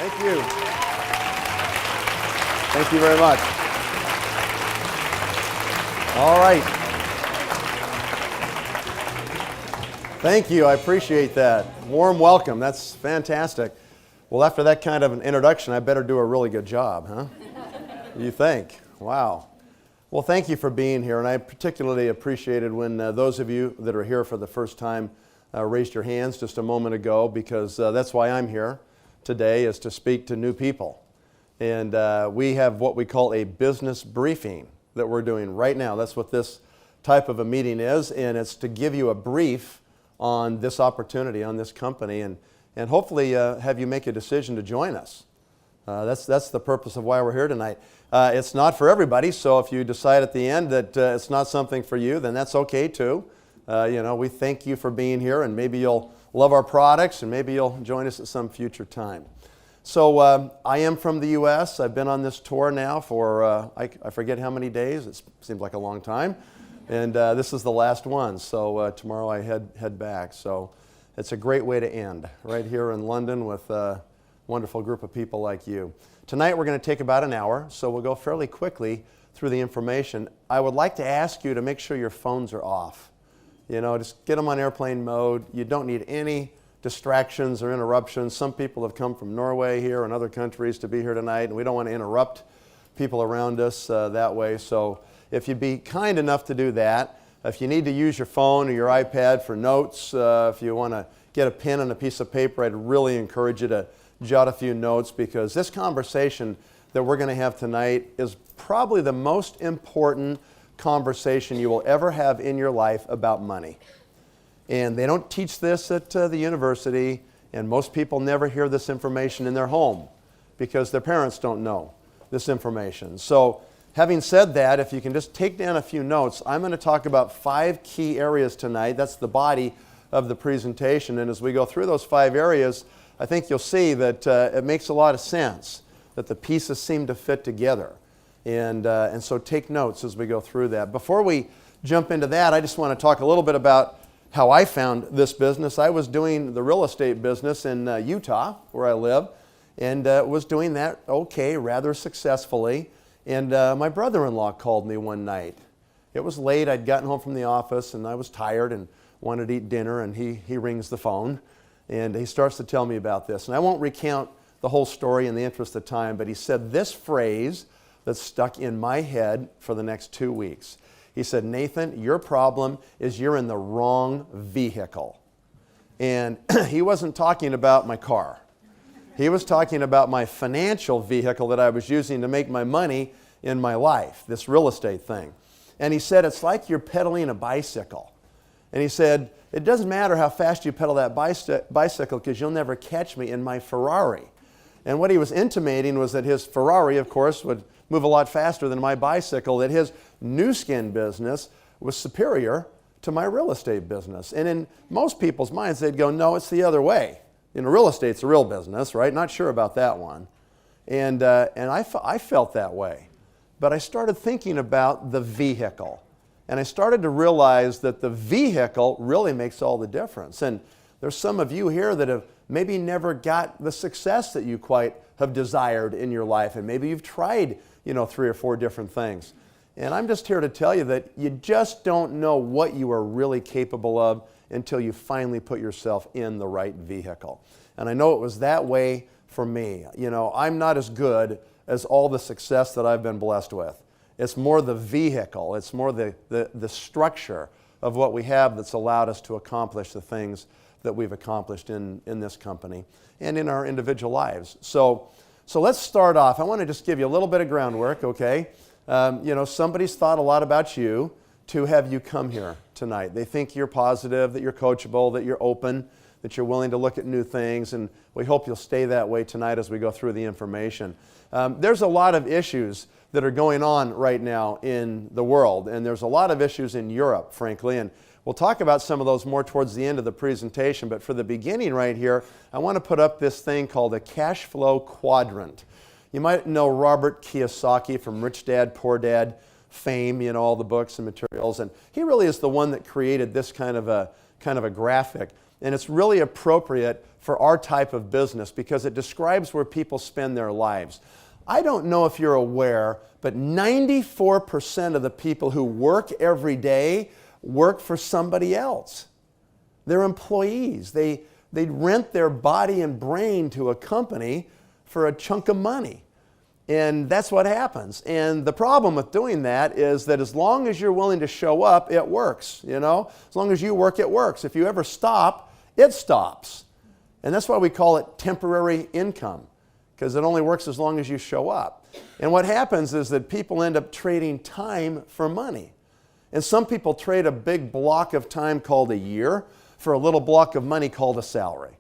Thank you. Thank you very much. All right. Thank you. I appreciate that. Warm welcome. That's fantastic. Well, after that kind of an introduction, I better do a really good job, huh? You think? Wow. Well, thank you for being here, and I particularly appreciated when those of you that are here for the first time raised your hands just a moment ago, because that's why I'm here today, is to speak to new people. And we have what we call a business briefing that we're doing right now. That's what this type of a meeting is, and it's to give you a brief on this opportunity, on this company, and hopefully have you make a decision to join us. That's the purpose of why we're here tonight. It's not for everybody, so if you decide at the end that it's not something for you, then that's okay too. We thank you for being here, and maybe you'll love our products, and maybe you'll join us at some future time. So I am from the U.S. I've been on this tour now for, I forget how many days. It seems like a long time. And this is the last one, so tomorrow I head back. So it's a great way to end, right here in London with a wonderful group of people like you. Tonight we're going to take about an hour, so we'll go fairly quickly through the information. I would like to ask you to make sure your phones are off. Just get them on airplane mode. You don't need any distractions or interruptions. Some people have come from Norway here and other countries to be here tonight, and we don't want to interrupt people around us that way. So if you'd be kind enough to do that, if you need to use your phone or your iPad for notes, if you want to get a pen and a piece of paper, I'd really encourage you to jot a few notes, because this conversation that we're going to have tonight is probably the most important conversation you will ever have in your life about money. And they don't teach this at the university, and most people never hear this information in their home because their parents don't know this information. So having said that, if you can just take down a few notes, I'm going to talk about 5 key areas tonight. That's the body of the presentation. And as we go through those 5 areas, I think you'll see that it makes a lot of sense, that the pieces seem to fit together. And so take notes as we go through that. Before we jump into that, I just want to talk a little bit about how I found this business. I was doing the real estate business in Utah, where I live, and was doing that rather successfully. And my brother-in-law called me one night. It was late. I'd gotten home from the office, and I was tired and wanted to eat dinner, and he rings the phone, and he starts to tell me about this. And I won't recount the whole story in the interest of time, but he said this phrase that stuck in my head for the next 2 weeks. He said, "Nathan, your problem is you're in the wrong vehicle." And he wasn't talking about my car. He was talking about my financial vehicle that I was using to make my money in my life, this real estate thing. And he said, it's like you're pedaling a bicycle. And he said, it doesn't matter how fast you pedal that bicycle, because you'll never catch me in my Ferrari. And what he was intimating was that his Ferrari, of course, would move a lot faster than my bicycle, that his Nu Skin business was superior to my real estate business. And in most people's minds, they'd go, no, it's the other way. Real estate's a real business, right? Not sure about that one. And I felt that way. But I started thinking about the vehicle. And I started to realize that the vehicle really makes all the difference. And there's some of you here that have maybe never got the success that you quite have desired in your life. And maybe you've tried, 3 or 4 different things. And I'm just here to tell you that you just don't know what you are really capable of until you finally put yourself in the right vehicle. And I know it was that way for me. I'm not as good as all the success that I've been blessed with. It's more the vehicle. It's more the structure of what we have that's allowed us to accomplish the things that we've accomplished in this company and in our individual lives. So let's start off. I want to just give you a little bit of groundwork, okay? Somebody's thought a lot about you to have you come here tonight. They think you're positive, that you're coachable, that you're open, that you're willing to look at new things, and we hope you'll stay that way tonight as we go through the information. There's a lot of issues that are going on right now in the world, and there's a lot of issues in Europe, frankly, and we'll talk about some of those more towards the end of the presentation, but for the beginning right here, I want to put up this thing called a cash flow quadrant. You might know Robert Kiyosaki from Rich Dad, Poor Dad, fame, all the books and materials. And he really is the one that created this kind of a graphic. And it's really appropriate for our type of business because it describes where people spend their lives. I don't know if you're aware, but 94% of the people who work every day work for somebody else. They're employees. They rent their body and brain to a company for a chunk of money. And that's what happens. And the problem with doing that is that as long as you're willing to show up, it works. As long as you work, it works. If you ever stop, it stops. And that's why we call it temporary income, because it only works as long as you show up. And what happens is that people end up trading time for money. And some people trade a big block of time called a year for a little block of money called a salary.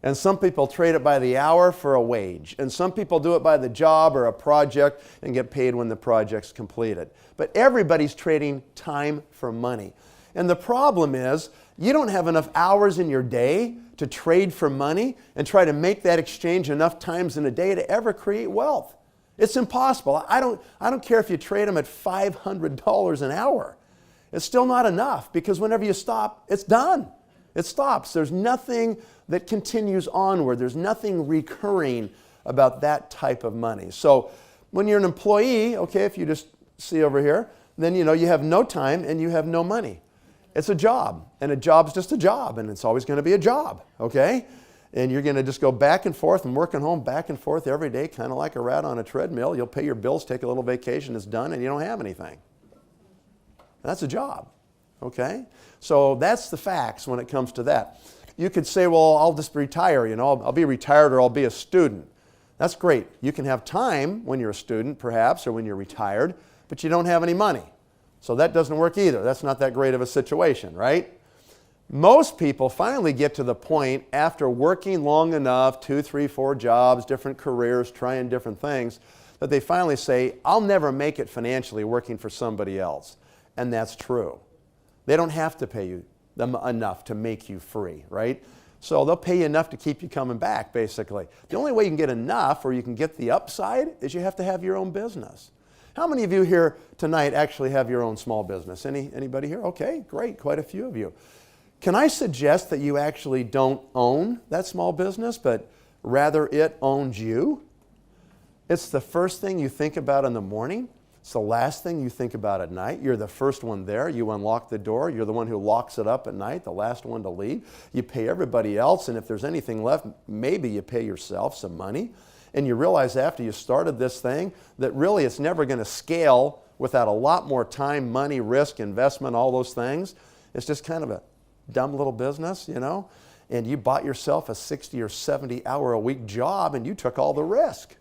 And some people trade it by the hour for a wage. And some people do it by the job or a project and get paid when the project's completed. But everybody's trading time for money. And the problem is you don't have enough hours in your day to trade for money and try to make that exchange enough times in a day to ever create wealth. It's impossible. I don't care if you trade them at $500 an hour. It's still not enough because whenever you stop, it's done. It stops. There's nothing that continues onward. There's nothing recurring about that type of money. So when you're an employee, okay, if you just see over here, then you have no time and you have no money. It's a job, and a job's just a job, and it's always going to be a job, okay? And you're going to just go back and forth and working home back and forth every day, kind of like a rat on a treadmill. You'll pay your bills, take a little vacation, it's done, and you don't have anything. That's a job, okay? So that's the facts when it comes to that. You could say, well, I'll just retire, I'll be retired or I'll be a student. That's great. You can have time when you're a student, perhaps, or when you're retired, but you don't have any money. So that doesn't work either. That's not that great of a situation, right? Most people finally get to the point after working long enough, 2, 3, 4 jobs, different careers, trying different things, that they finally say, I'll never make it financially working for somebody else. And that's true. They don't have to pay them enough to make you free, right? So they'll pay you enough to keep you coming back, basically. The only way you can get enough or you can get the upside is you have to have your own business. How many of you here tonight actually have your own small business? Anybody here? Okay, great, quite a few of you. Can I suggest that you actually don't own that small business, but rather it owns you? It's the first thing you think about in the morning. It's the last thing you think about at night. You're the first one there. You unlock the door. You're the one who locks it up at night, the last one to leave. You pay everybody else, and if there's anything left, maybe you pay yourself some money. And you realize after you started this thing that really it's never going to scale without a lot more time, money, risk, investment, all those things. It's just kind of a dumb little business, and you bought yourself a 60 or 70 hour a week job and you took all the risk.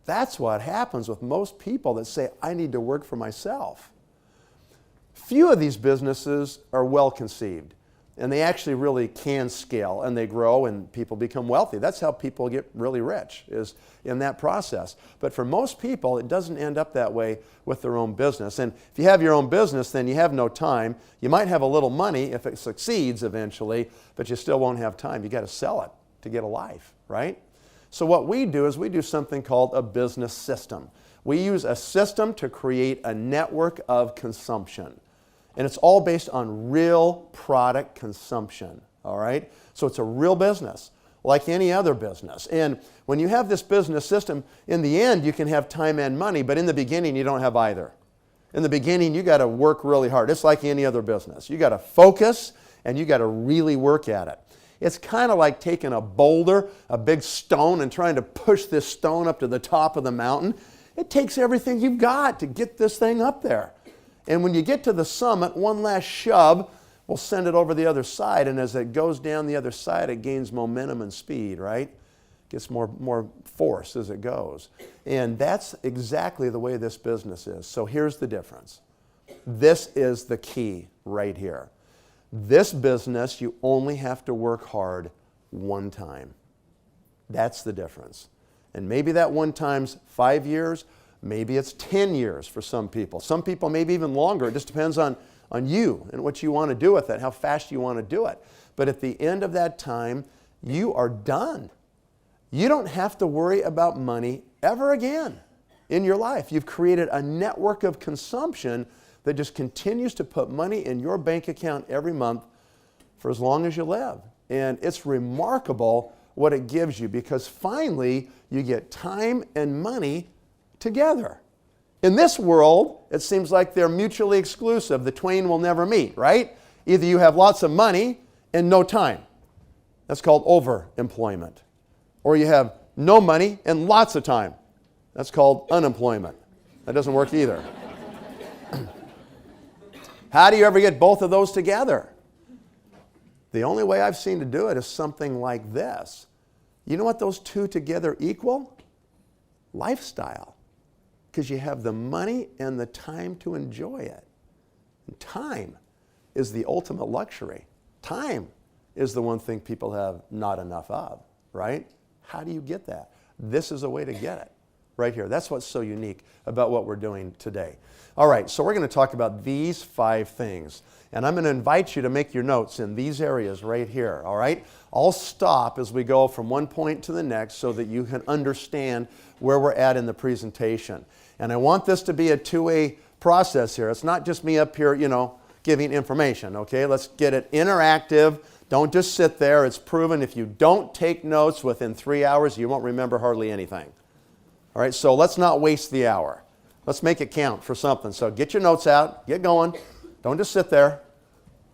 That's what happens with most people that say, I need to work for myself. Few of these businesses are well conceived. And they actually really can scale and they grow and people become wealthy. That's how people get really rich, is in that process. But for most people, it doesn't end up that way with their own business. And if you have your own business, then you have no time. You might have a little money if it succeeds eventually, but you still won't have time. You got to sell it to get a life, right? So what we do is we do something called a business system. We use a system to create a network of consumption. And it's all based on real product consumption, all right? So it's a real business, like any other business. And when you have this business system, in the end, you can have time and money, but in the beginning, you don't have either. In the beginning, you got to work really hard. It's like any other business. You got to focus, and you got to really work at it. It's kind of like taking a boulder, a big stone, and trying to push this stone up to the top of the mountain. It takes everything you've got to get this thing up there. And when you get to the summit, one last shove will send it over the other side. And as it goes down the other side, it gains momentum and speed, right? Gets more force as it goes. And that's exactly the way this business is. So here's the difference. This is the key right here. This business, you only have to work hard one time. That's the difference. And maybe that one time's 5 years. Maybe it's 10 years for some people. Some people maybe even longer. It just depends on you and what you want to do with it, how fast you want to do it. But at the end of that time, you are done. You don't have to worry about money ever again in your life. You've created a network of consumption that just continues to put money in your bank account every month for as long as you live. And it's remarkable what it gives you, because finally you get time and money together. In this world, it seems like they're mutually exclusive. The twain will never meet, right? Either you have lots of money and no time. That's called overemployment. Or you have no money and lots of time. That's called unemployment. That doesn't work either. How do you ever get both of those together? The only way I've seen to do it is something like this. You know what those two together equal? Lifestyle. Because you have the money and the time to enjoy it. And time is the ultimate luxury. Time is the one thing people have not enough of, right? How do you get that? This is a way to get it, right here. That's what's so unique about what we're doing today. All right, so we're going to talk about these 5 things. And I'm going to invite you to make your notes in these areas right here, all right? I'll stop as we go from one point to the next so that you can understand where we're at in the presentation. And I want this to be a two-way process here. It's not just me up here, giving information, okay? Let's get it interactive. Don't just sit there. It's proven if you don't take notes within 3 hours, you won't remember hardly anything. All right, so let's not waste the hour. Let's make it count for something. So get your notes out, get going. Don't just sit there.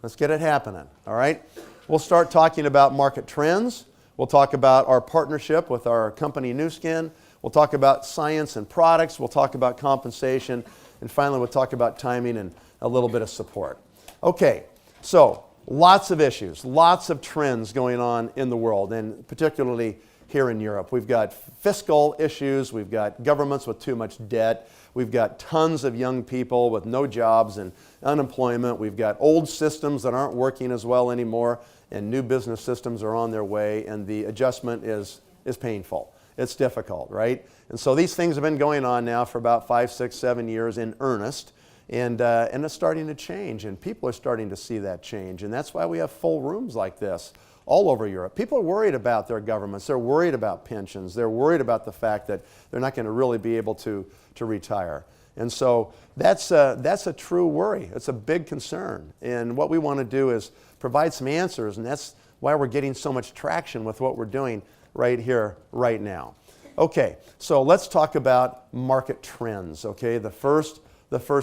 Let's get it happening, all right? We'll start talking about market trends. We'll talk about our partnership with our company, Nu Skin. We'll talk about science and products. We'll talk about compensation. And finally, we'll talk about timing and a little bit of support. Okay, so lots of issues, lots of trends going on in the world, and particularly here in Europe. We've got fiscal issues. We've got governments with too much debt. We've got tons of young people with no jobs and unemployment. We've got old systems that aren't working as well anymore, and new business systems are on their way, and the adjustment is painful. It's difficult, right? And so these things have been going on now for about 5, 6, 7 years in earnest, and it's starting to change, and people are starting to see that change, and that's why we have full rooms like this all over Europe. People are worried about their governments. They're worried about pensions. They're worried about the fact that they're not going to really be able to retire. And so that's a true worry. It's a big concern. And what we want to do is provide some answers, and that's why we're getting so much traction with what we're doing right here, right now. Okay, so let's talk about market trends, okay? The first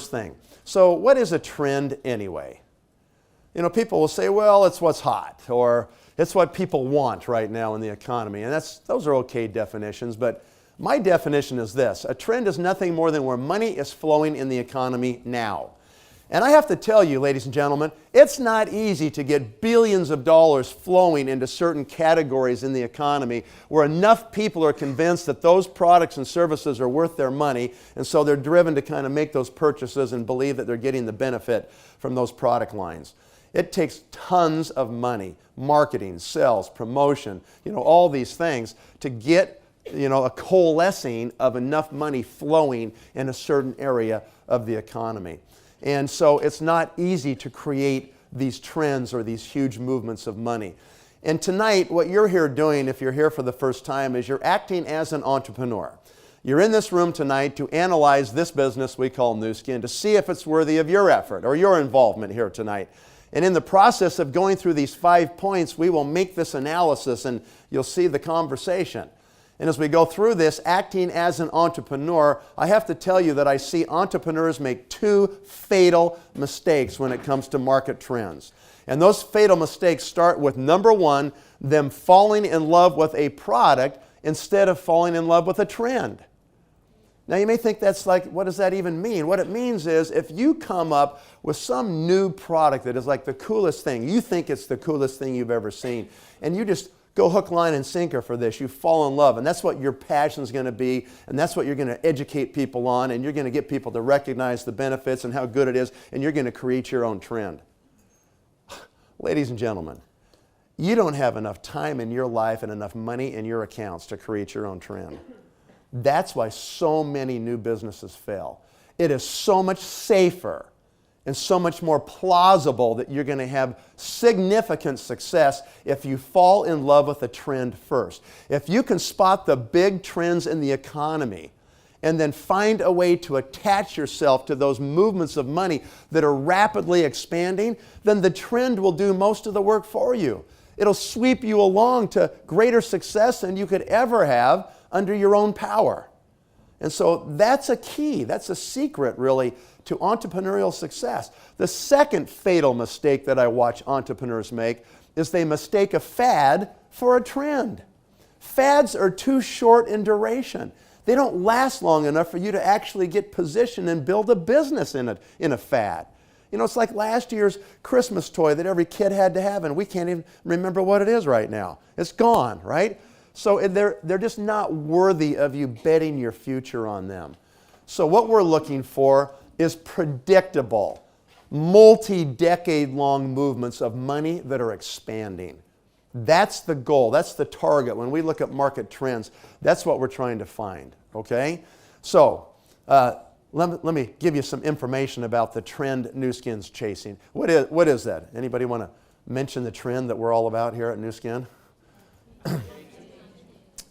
thing. So what is a trend anyway? People will say, well, it's what's hot, or it's what people want right now in the economy. And those are okay definitions, but my definition is this. A trend is nothing more than where money is flowing in the economy now. And I have to tell you, ladies and gentlemen, it's not easy to get billions of dollars flowing into certain categories in the economy where enough people are convinced that those products and services are worth their money, and so they're driven to kind of make those purchases and believe that they're getting the benefit from those product lines. It takes tons of money, marketing, sales, promotion, all these things to get, a coalescing of enough money flowing in a certain area of the economy. And so it's not easy to create these trends or these huge movements of money. And tonight, what you're here doing, if you're here for the first time, is you're acting as an entrepreneur. You're in this room tonight to analyze this business we call Nu Skin, to see if it's worthy of your effort or your involvement here tonight. And in the process of going through these 5 points, we will make this analysis and you'll see the conversation. And as we go through this, acting as an entrepreneur, I have to tell you that I see entrepreneurs make 2 fatal mistakes when it comes to market trends. And those fatal mistakes start with, number 1, them falling in love with a product instead of falling in love with a trend. Now you may think that's like, what does that even mean? What it means is if you come up with some new product that is like the coolest thing, you think it's the coolest thing you've ever seen, and you just go hook, line, and sinker for this, you fall in love, and that's what your passion's going to be, and that's what you're going to educate people on, and you're going to get people to recognize the benefits and how good it is, and you're going to create your own trend. Ladies and gentlemen, you don't have enough time in your life and enough money in your accounts to create your own trend. That's why so many new businesses fail. It is so much safer and so much more plausible that you're going to have significant success if you fall in love with a trend first. If you can spot the big trends in the economy and then find a way to attach yourself to those movements of money that are rapidly expanding, then the trend will do most of the work for you. It'll sweep you along to greater success than you could ever have under your own power. And so that's a key, that's a secret really to entrepreneurial success. The second fatal mistake that I watch entrepreneurs make is they mistake a fad for a trend. Fads are too short in duration. They don't last long enough for you to actually get positioned and build a business in a fad. You know, it's like last year's Christmas toy that every kid had to have, and we can't even remember what it is right now. It's gone, right? So they're just not worthy of you betting your future on them. So what we're looking for is predictable, multi-decade long movements of money that are expanding. That's the goal. That's the target. When we look at market trends, that's what we're trying to find, okay? So let me give you some information about the trend Nu Skin's chasing. What is that? Anybody want to mention the trend that we're all about here at Nu Skin?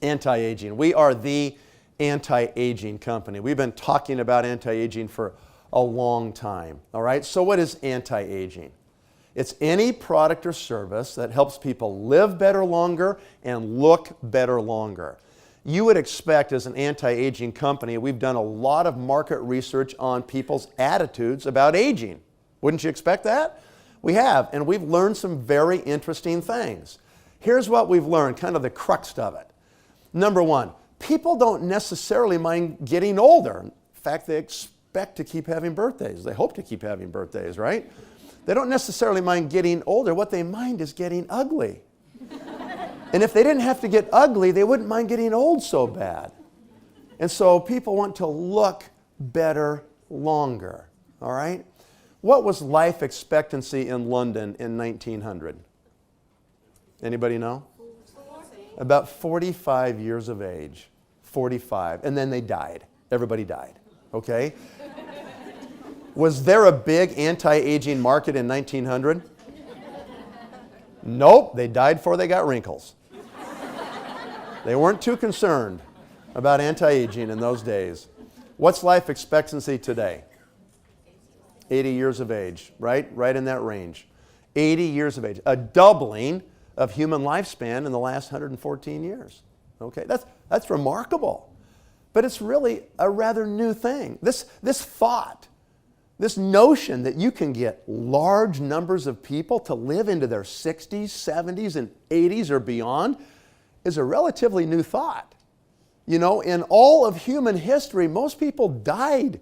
Anti-aging. We are the anti-aging company. We've been talking about anti-aging for a long time, all right? So what is anti-aging? It's any product or service that helps people live better longer and look better longer. You would expect as an anti-aging company, we've done a lot of market research on people's attitudes about aging. Wouldn't you expect that? We have, and we've learned some very interesting things. Here's what we've learned, kind of the crux of it. Number one, people don't necessarily mind getting older. In fact, they expect to keep having birthdays. They hope to keep having birthdays, right? They don't necessarily mind getting older. What they mind is getting ugly. And if they didn't have to get ugly, they wouldn't mind getting old so bad. And so people want to look better longer, all right? What was life expectancy in London in 1900? Anybody know? About 45 years of age. 45. And then they died. Everybody died, okay? Was there a big anti-aging market in 1900? Nope, they died before they got wrinkles. They weren't too concerned about anti-aging in those days. What's life expectancy today? 80 years of age, right? Right in that range. 80 years of age. A doubling of human lifespan in the last 114 years. Okay, that's remarkable. But it's really a rather new thing. This thought, this notion that you can get large numbers of people to live into their 60s, 70s, and 80s or beyond is a relatively new thought. You know, in all of human history, most people died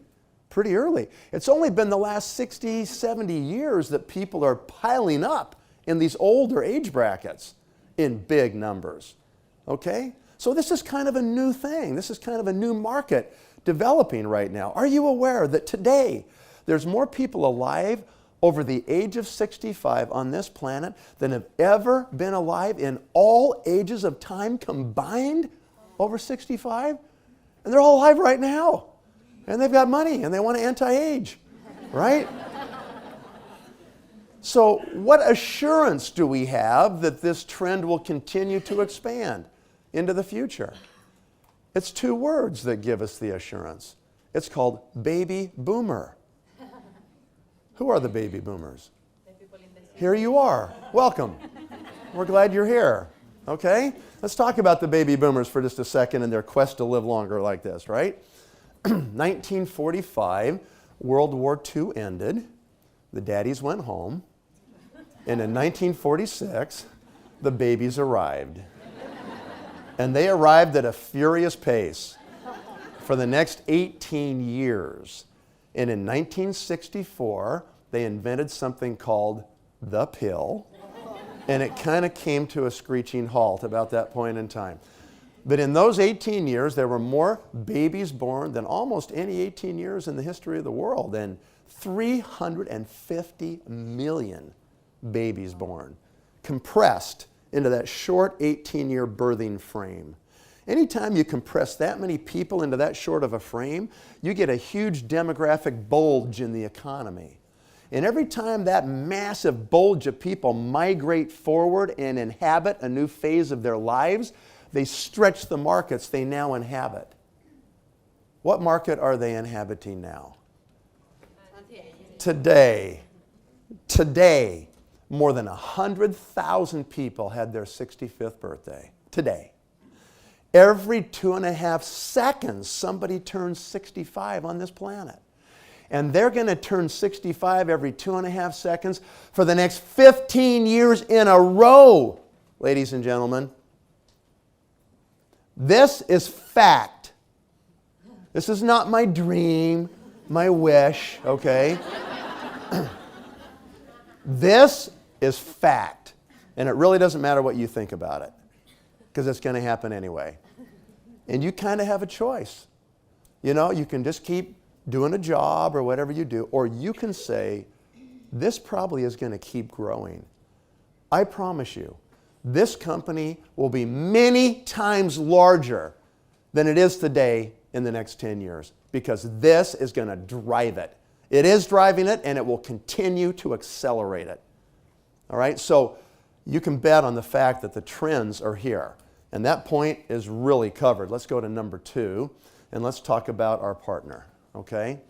pretty early. It's only been the last 60, 70 years that people are piling up in these older age brackets in big numbers. Okay? So this is kind of a new thing. This is kind of a new market developing right now. Are you aware that today there's more people alive over the age of 65 on this planet than have ever been alive in all ages of time combined over 65? And they're all alive right now. And they've got money and they want to anti-age, right? So what assurance do we have that this trend will continue to expand into the future? It's two words that give us the assurance. It's called baby boomer. Who are the baby boomers? Here you are. Welcome. We're glad you're here. Okay? Let's talk about the baby boomers for just a second and their quest to live longer like this, right? 1945, World War II ended. The daddies went home. And in 1946, the babies arrived. And they arrived at a furious pace for the next 18 years. And in 1964, they invented something called the pill. And it kind of came to a screeching halt about that point in time. But in those 18 years, there were more babies born than almost any 18 years in the history of the world. And 350 million babies born, compressed into that short 18-year birthing frame. Anytime you compress that many people into that short of a frame, you get a huge demographic bulge in the economy. And every time that massive bulge of people migrate forward and inhabit a new phase of their lives, they stretch the markets they now inhabit. What market are they inhabiting now? Today, more than 100,000 people had their 65th birthday. Today. Every 2.5 seconds, somebody turns 65 on this planet. And they're going to turn 65 every 2.5 seconds for the next 15 years in a row, ladies and gentlemen. This is fact. This is not my dream, my wish, okay? This is fact. And it really doesn't matter what you think about it, because it's going to happen anyway. And you kind of have a choice. You know, you can just keep doing a job or whatever you do, or you can say, this probably is going to keep growing. I promise you, this company will be many times larger than it is today in the next 10 years, because this is going to drive it. It is driving it, and it will continue to accelerate it. All right, so you can bet on the fact that the trends are here. And that point is really covered. Let's go to number 2, and let's talk about our partner, okay?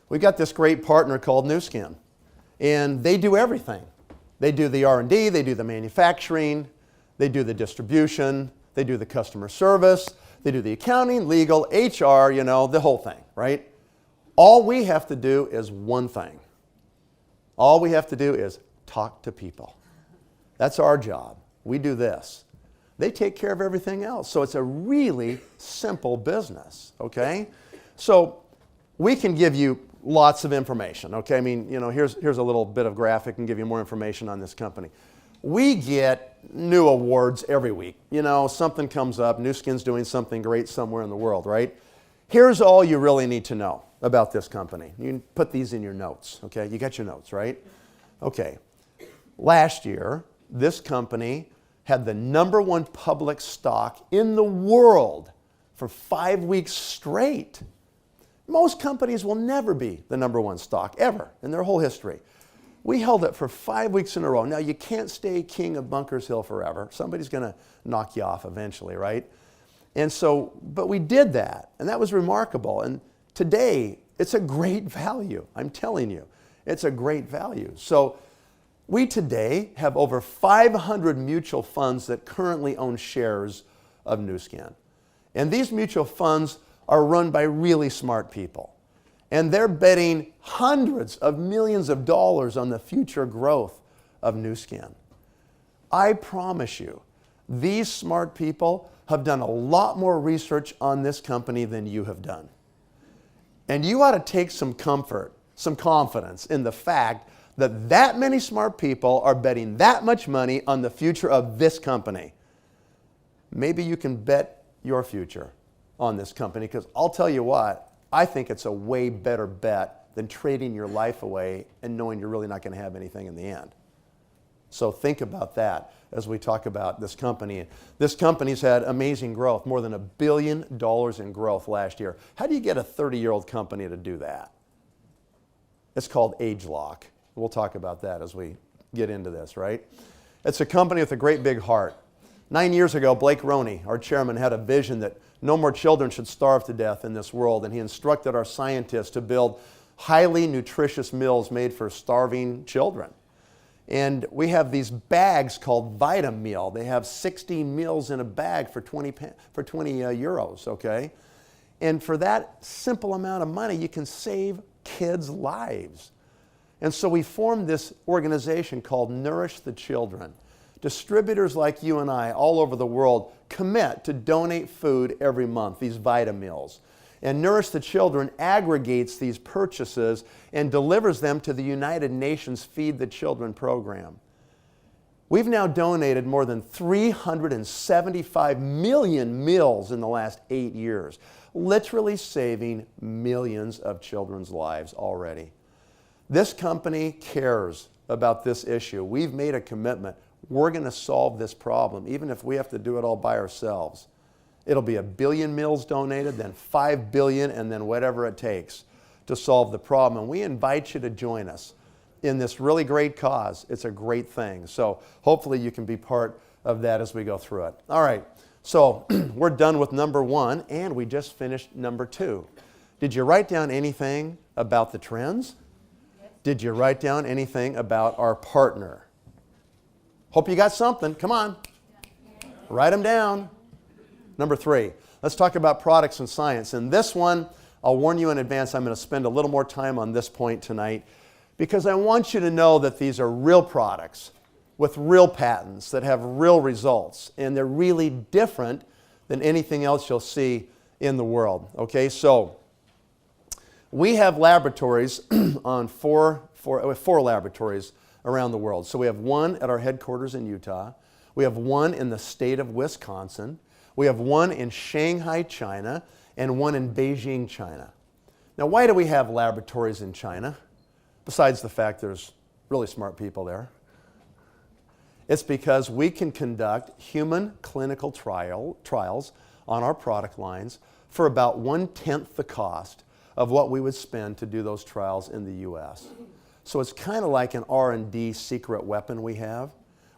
We got this great partner called Nu Skin, and they do everything. They do the R&D, they do the manufacturing, they do the distribution, they do the customer service, they do the accounting, legal, HR, you know, the whole thing, right? All we have to do is one thing. All we have to do is talk to people. That's our job. We do this. They take care of everything else. So it's a really simple business, okay? So we can give you lots of information, okay? I mean, you know, here's a little bit of graphic and give you more information on this company. We get new awards every week. You know, something comes up, Nu Skin's doing something great somewhere in the world, right? Here's all you really need to know about this company. You can put these in your notes, okay? You got your notes, right? Okay. Last year, this company had the #1 public stock in the world for 5 weeks straight. Most companies will never be the #1 stock, ever, in their whole history. We held it for 5 weeks in a row. Now, you can't stay king of Bunkers Hill forever. Somebody's going to knock you off eventually, right? And so, but we did that, and that was remarkable. And today, it's a great value. I'm telling you, it's a great value. So we today have over 500 mutual funds that currently own shares of Nu Skin. And these mutual funds are run by really smart people. And they're betting hundreds of millions of dollars on the future growth of Nu Skin. I promise you, these smart people have done a lot more research on this company than you have done. And you ought to take some comfort, some confidence in the fact that many smart people are betting that much money on the future of this company. Maybe you can bet your future on this company, because I'll tell you what, I think it's a way better bet than trading your life away and knowing you're really not going to have anything in the end. So think about that as we talk about this company. This company's had amazing growth, more than $1 billion in growth last year. How do you get a 30-year-old company to do that? It's called ageLOC. We'll talk about that as we get into this, right? It's a company with a great big heart. 9 years ago, Blake Roney, our chairman, had a vision that no more children should starve to death in this world, and he instructed our scientists to build highly nutritious meals made for starving children. And we have these bags called VitaMeal. They have 60 meals in a bag for 20 euros, okay? And for that simple amount of money, you can save kids' lives. And so we formed this organization called Nourish the Children. Distributors like you and I all over the world commit to donate food every month, these VitaMeals. And Nourish the Children aggregates these purchases and delivers them to the United Nations Feed the Children program. We've now donated more than 375 million meals in the last 8 years, literally saving millions of children's lives already. This company cares about this issue. We've made a commitment. We're going to solve this problem, even if we have to do it all by ourselves. It'll be 1 billion meals donated, then 5 billion, and then whatever it takes to solve the problem. And we invite you to join us in this really great cause. It's a great thing. So hopefully you can be part of that as we go through it. All right. So we're done with number 1, and we just finished number 2. Did you write down anything about the trends? Did you write down anything about our partner? Hope you got something. Come on. Write them down. Number 3, let's talk about products and science. And this one, I'll warn you in advance, I'm going to spend a little more time on this point tonight because I want you to know that these are real products with real patents that have real results, and they're really different than anything else you'll see in the world. Okay, so we have laboratories on four laboratories around the world. So we have one at our headquarters in Utah. We have one in the state of Wisconsin. We have one in Shanghai, China, and one in Beijing, China. Now, why do we have laboratories in China? Besides the fact there's really smart people there. It's because we can conduct human clinical trials on our product lines for about 1/10 the cost of what we would spend to do those trials in the U.S. So it's kind of like an R&D secret weapon we have,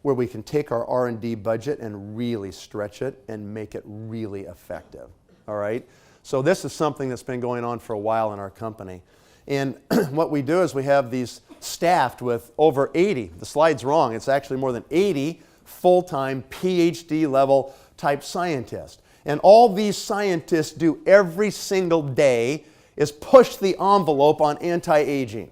where we can take our R&D budget and really stretch it and make it really effective. All right? So this is something that's been going on for a while in our company. And what we do is we have these staffed with over 80, the slide's wrong, it's actually more than 80 full-time PhD level type scientists. And all these scientists do every single day is push the envelope on anti-aging.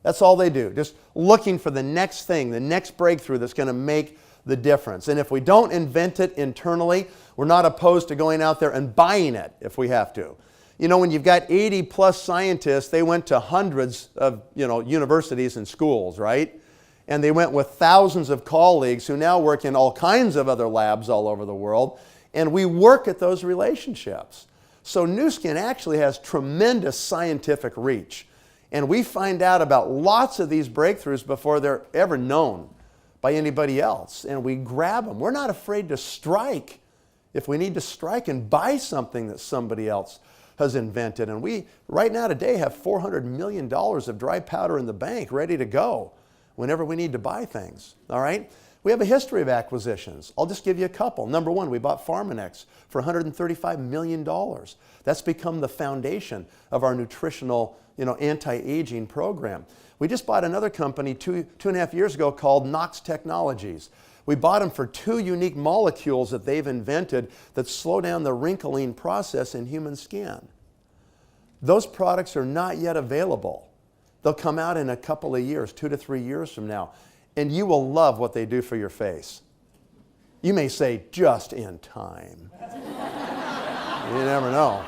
That's all they do, just looking for the next thing, the next breakthrough that's going to make the difference. And if we don't invent it internally, we're not opposed to going out there and buying it if we have to. You know, when you've got 80 plus scientists, they went to hundreds of, universities and schools, right? And they went with thousands of colleagues who now work in all kinds of other labs all over the world. And we work at those relationships. So Nu Skin actually has tremendous scientific reach. And we find out about lots of these breakthroughs before they're ever known by anybody else. And we grab them. We're not afraid to strike if we need to strike and buy something that somebody else has invented. And we, right now today, have $400 million of dry powder in the bank ready to go whenever we need to buy things. All right? We have a history of acquisitions. I'll just give you a couple. Number 1, we bought Pharmanex for $135 million. That's become the foundation of our nutritional, anti-aging program. We just bought another company two and a half years ago called Nox Technologies. We bought them for 2 unique molecules that they've invented that slow down the wrinkling process in human skin. Those products are not yet available. They'll come out in a couple of years, 2 to 3 years from now, and you will love what they do for your face. You may say, just in time. You never know.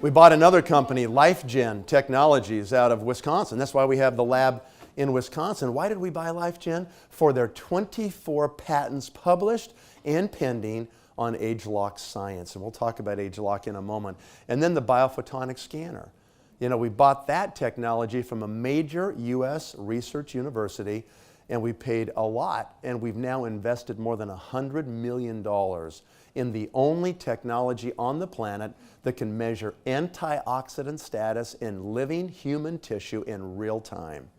We bought another company, LifeGen Technologies, out of Wisconsin. That's why we have the lab in Wisconsin. Why did we buy LifeGen? For their 24 patents published and pending on age-lock science. And we'll talk about age-lock in a moment. And then the biophotonic scanner. We bought that technology from a major U.S. research university, and we paid a lot. And we've now invested more than $100 million in the only technology on the planet that can measure antioxidant status in living human tissue in real time.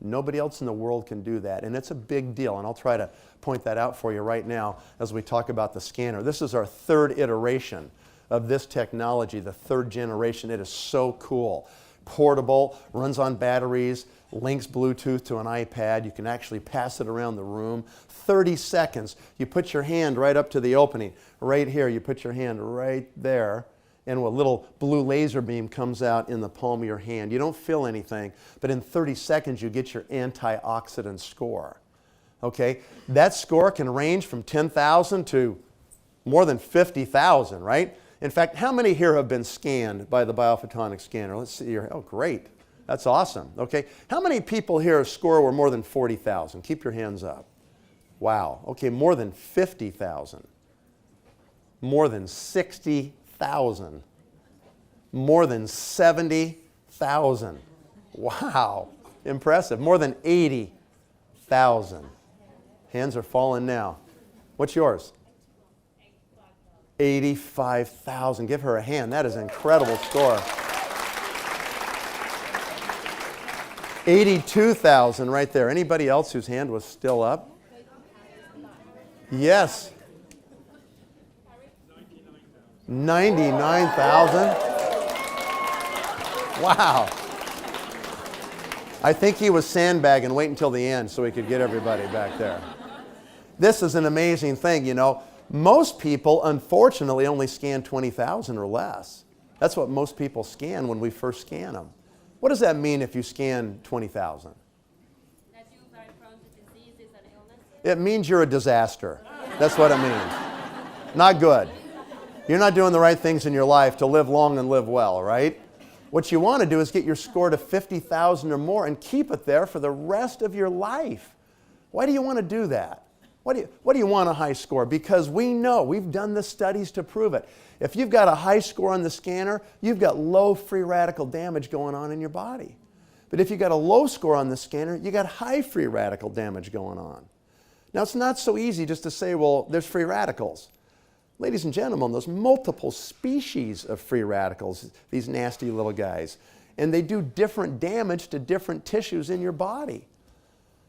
Nobody else in the world can do that, and it's a big deal, and I'll try to point that out for you right now as we talk about the scanner. This is our 3rd iteration of this technology, the 3rd generation. It is so cool. Portable, runs on batteries, links Bluetooth to an iPad. You can actually pass it around the room. 30 seconds. You put your hand right up to the opening. Right here, you put your hand right there, and a little blue laser beam comes out in the palm of your hand. You don't feel anything, but in 30 seconds, you get your antioxidant score. Okay? That score can range from 10,000 to more than 50,000, right? In fact, how many here have been scanned by the biophotonic scanner? Let's see here. Oh, great. That's awesome. Okay. How many people here score were more than 40,000? Keep your hands up. Wow. Okay, more than 50,000. More than 60,000. More than 70,000. Wow. Impressive. More than 80,000. Hands are falling now. What's yours? 85,000. Give her a hand. That is an incredible score. 82,000 right there. Anybody else whose hand was still up? Yes. 99,000. Wow. I think he was sandbagging, wait until the end so he could get everybody back there. This is an amazing thing, you know. Most people, unfortunately, only scan 20,000 or less. That's what most people scan when we first scan them. What does that mean if you scan 20,000? That you are prone to diseases and illnesses. It means you're a disaster. That's what it means. Not good. You're not doing the right things in your life to live long and live well, right? What you want to do is get your score to 50,000 or more and keep it there for the rest of your life. Why do you want to do that? What do you want a high score? Because we know, we've done the studies to prove it. If you've got a high score on the scanner, you've got low free radical damage going on in your body. But if you've got a low score on the scanner, you got high free radical damage going on. Now, it's not so easy just to say, well, there's free radicals. Ladies and gentlemen, there's multiple species of free radicals, these nasty little guys. And they do different damage to different tissues in your body.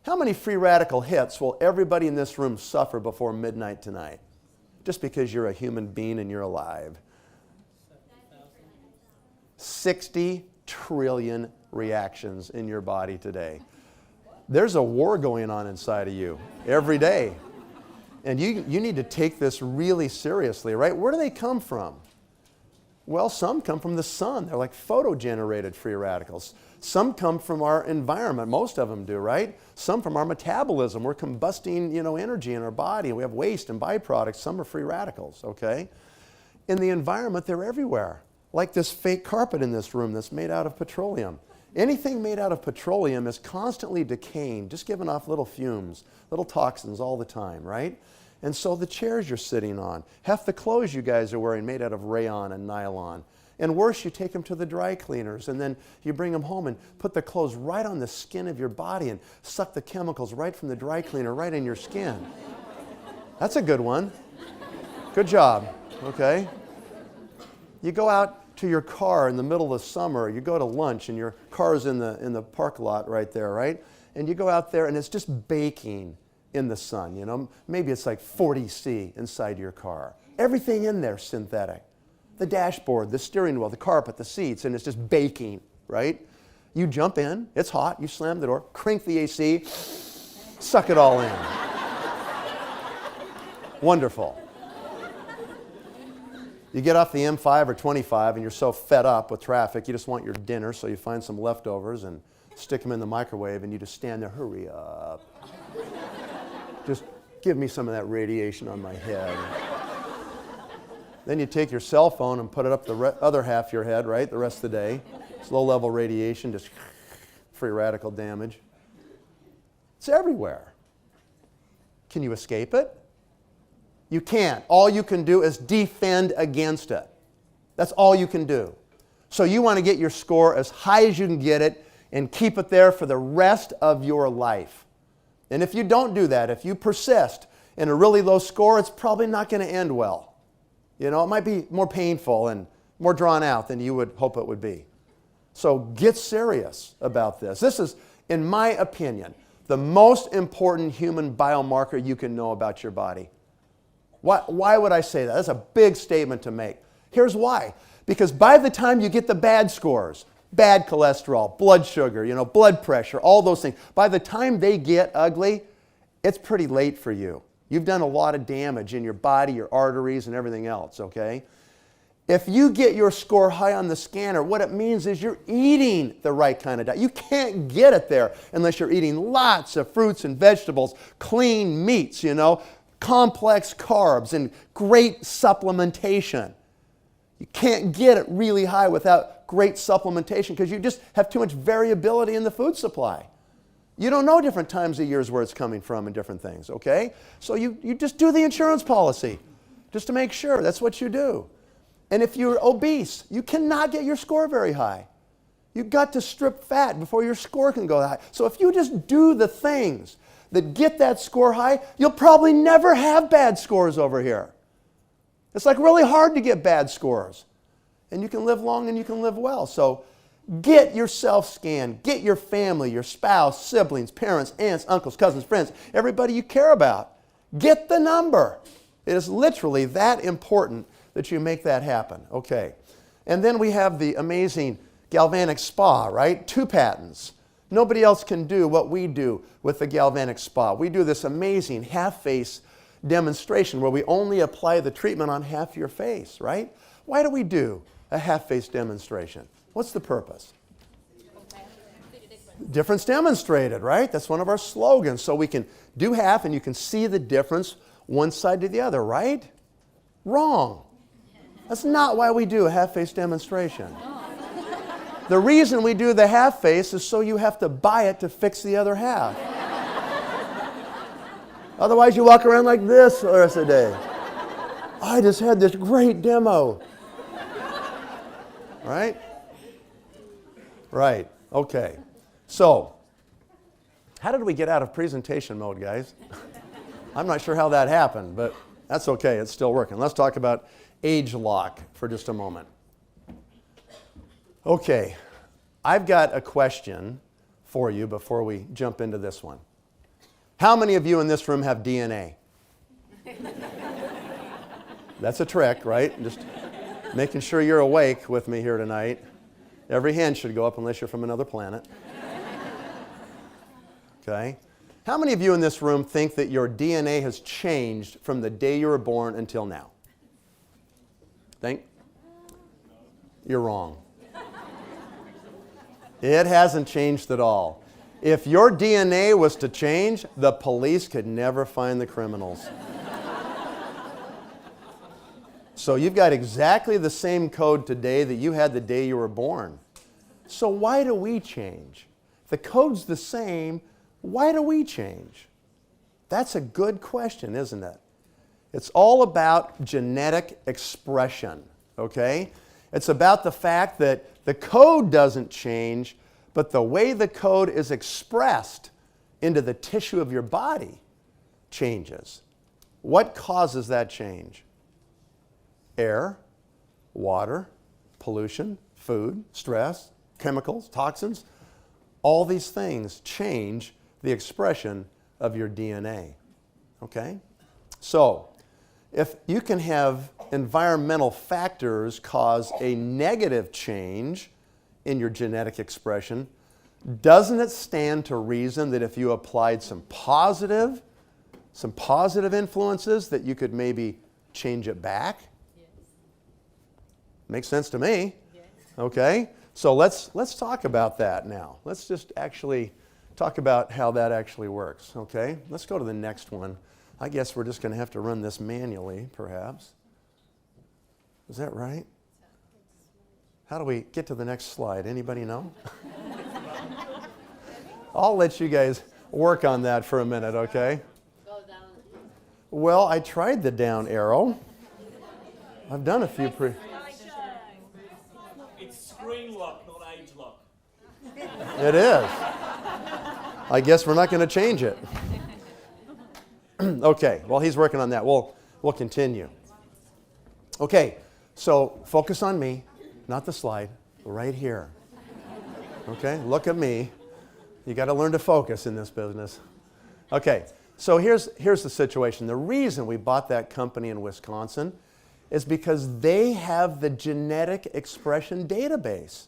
How many free radical hits will everybody in this room suffer before midnight tonight? Just because you're a human being and you're alive. 60 trillion reactions in your body today. There's a war going on inside of you every day. And you need to take this really seriously, right? Where do they come from? Well, some come from the sun. They're like photo-generated free radicals. Some come from our environment. Most of them do, right? Some from our metabolism. We're combusting, energy in our body. We have waste and byproducts. Some are free radicals, okay? In the environment, they're everywhere. Like this fake carpet in this room that's made out of petroleum. Anything made out of petroleum is constantly decaying, just giving off little fumes, little toxins all the time, right? And so the chairs you're sitting on, half the clothes you guys are wearing made out of rayon and nylon. And worse, you take them to the dry cleaners and then you bring them home and put the clothes right on the skin of your body and suck the chemicals right from the dry cleaner right in your skin. That's a good one. Good job, okay? You go out to your car in the middle of summer, you go to lunch and your car's in the park lot right there, right? And you go out there and it's just baking in the sun, Maybe it's like 40 C inside your car. Everything in there synthetic. The dashboard, the steering wheel, the carpet, the seats, and it's just baking, right? You jump in, it's hot, you slam the door, crank the AC, suck it all in. Wonderful. You get off the M5 or 25 and you're so fed up with traffic, you just want your dinner, so you find some leftovers and stick them in the microwave and you just stand there, hurry up. Just give me some of that radiation on my head. Then you take your cell phone and put it up the other half of your head, right, the rest of the day. It's low-level radiation, just free radical damage. It's everywhere. Can you escape it? You can't. All you can do is defend against it. That's all you can do. So you want to get your score as high as you can get it and keep it there for the rest of your life. And if you don't do that, if you persist in a really low score, it's probably not going to end well. It might be more painful and more drawn out than you would hope it would be. So get serious about this. This is, in my opinion, the most important human biomarker you can know about your body. Why would I say that? That's a big statement to make. Here's why. Because by the time you get the bad scores, bad cholesterol, blood sugar, blood pressure, all those things, by the time they get ugly, it's pretty late for you. You've done a lot of damage in your body, your arteries, and everything else, okay? If you get your score high on the scanner, what it means is you're eating the right kind of diet. You can't get it there unless you're eating lots of fruits and vegetables, clean meats, complex carbs, and great supplementation. You can't get it really high without great supplementation because you just have too much variability in the food supply. You don't know different times of years where it's coming from and different things, okay? So you just do the insurance policy just to make sure. That's what you do. And if you're obese, you cannot get your score very high. You've got to strip fat before your score can go high. So if you just do the things that get that score high, you'll probably never have bad scores over here. It's like really hard to get bad scores. And you can live long and you can live well. So get yourself scanned. Get your family, your spouse, siblings, parents, aunts, uncles, cousins, friends, everybody you care about. Get the number. It is literally that important that you make that happen. Okay. And then we have the amazing galvanic spa, right? 2 patents. Nobody else can do what we do with the galvanic spa. We do this amazing half-face demonstration where we only apply the treatment on half your face, right? Why do we do a half-face demonstration? What's the purpose? Difference demonstrated, right? That's one of our slogans. So we can do half and you can see the difference one side to the other, right? Wrong. That's not why we do a half-face demonstration. The reason we do the half-face is so you have to buy it to fix the other half. Otherwise you walk around like this the rest of the day. I just had this great demo. Right? Right. Okay. So, how did we get out of presentation mode, guys? I'm not sure how that happened, but that's okay. It's still working. Let's talk about age lock for just a moment. Okay. I've got a question for you before we jump into this one. How many of you in this room have DNA? That's a trick, right? Just making sure you're awake with me here tonight. Every hand should go up unless you're from another planet. Okay? How many of you in this room think that your DNA has changed from the day you were born until now? Think? You're wrong. It hasn't changed at all. If your DNA was to change, the police could never find the criminals. So you've got exactly the same code today that you had the day you were born. So why do we change? The code's the same. Why do we change? That's a good question, isn't it? It's all about genetic expression, okay? It's about the fact that the code doesn't change, but the way the code is expressed into the tissue of your body changes. What causes that change? Air, water, pollution, food, stress, chemicals, toxins. All these things change the expression of your DNA. Okay? So, if you can have environmental factors cause a negative change in your genetic expression, doesn't it stand to reason that if you applied some positive influences that you could maybe change it back? Yes. Makes sense to me. Yes. Okay? So let's talk about that now. Let's just actually talk about how that actually works. Okay? Let's go to the next one. I guess we're just going to have to run this manually, perhaps. Is that right? How do we get to the next slide? Anybody know? I'll let you guys work on that for a minute, okay? Go down. Well, I tried the down arrow. I've done a few It's screen lock, not age lock. It is. I guess we're not going to change it. Okay, well, he's working on that. We'll continue. Okay, so focus on me, not the slide, right here. Okay, look at me. You got to learn to focus in this business. Okay, so here's the situation. The reason we bought that company in Wisconsin is because they have the genetic expression database.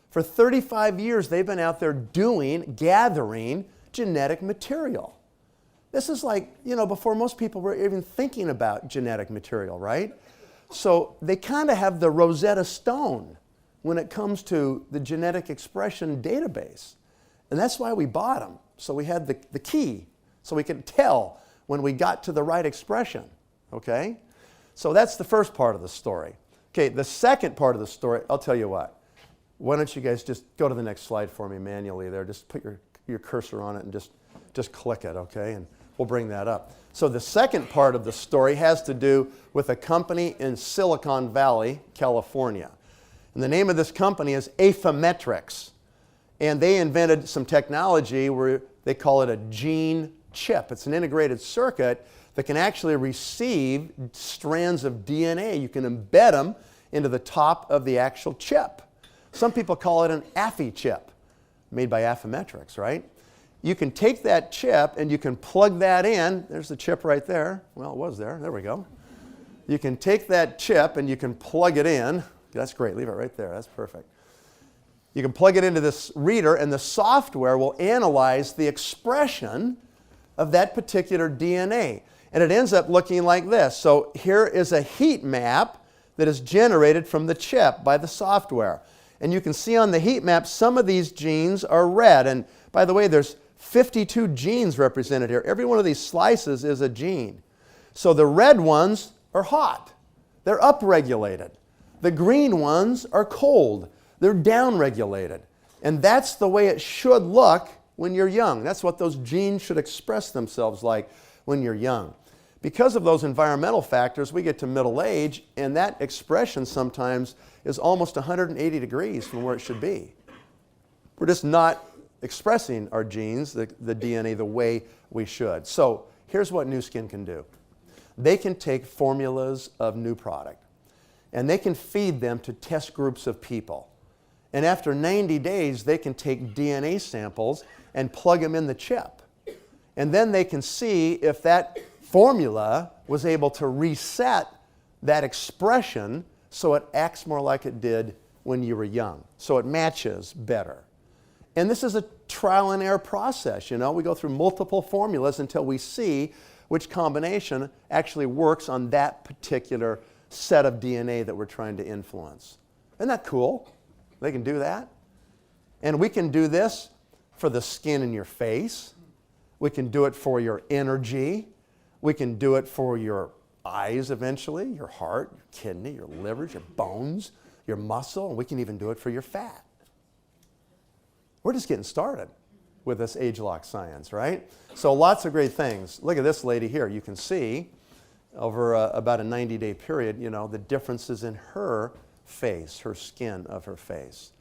For 35 years, they've been out there gathering genetic material. This is like, before most people were even thinking about genetic material, right? So they kind of have the Rosetta Stone when it comes to the genetic expression database. And that's why we bought them. So we had the key, so we could tell when we got to the right expression, okay? So that's the first part of the story. Okay, the second part of the story, I'll tell you what. Why don't you guys just go to the next slide for me manually there. Just put your cursor on it and just click it, okay? And we'll bring that up. So the second part of the story has to do with a company in Silicon Valley, California. And the name of this company is Affymetrix. And they invented some technology where they call it a gene chip. It's an integrated circuit that can actually receive strands of DNA. You can embed them into the top of the actual chip. Some people call it an Affy chip, made by Affymetrix, right? you can take that chip and you can plug that in. There's the chip right there. Well, it was there. There we go. You can take that chip and you can plug it in. That's great. Leave it right there. That's perfect. You can plug it into this reader, and the software will analyze the expression of that particular DNA. And it ends up looking like this. So here is a heat map that is generated from the chip by the software. And you can see on the heat map some of these genes are red. And by the way, there's 52 genes represented here. Every one of these slices is a gene. So the red ones are hot. They're upregulated. The green ones are cold. They're downregulated. And that's the way it should look when you're young. That's what those genes should express themselves like when you're young. Because of those environmental factors, we get to middle age, and that expression sometimes is almost 180 degrees from where it should be. We're just not expressing our genes, the DNA, the way we should. So here's what Nu Skin can do. They can take formulas of new product, and they can feed them to test groups of people. And after 90 days, they can take DNA samples and plug them in the chip. And then they can see if that formula was able to reset that expression so it acts more like it did when you were young. So it matches better. And this is a trial and error process. You know, we go through multiple formulas until we see which combination actually works on that particular set of DNA that we're trying to influence. Isn't that cool? They can do that. And we can do this for the skin in your face. We can do it for your energy. We can do it for your eyes eventually, your heart, your kidney, your liver, your bones, your muscle, and we can even do it for your fat. We're just getting started with this age-lock science, right? So lots of great things. Look at this lady here. You can see over about a 90-day period, you know, the differences in her face, her skin of her face.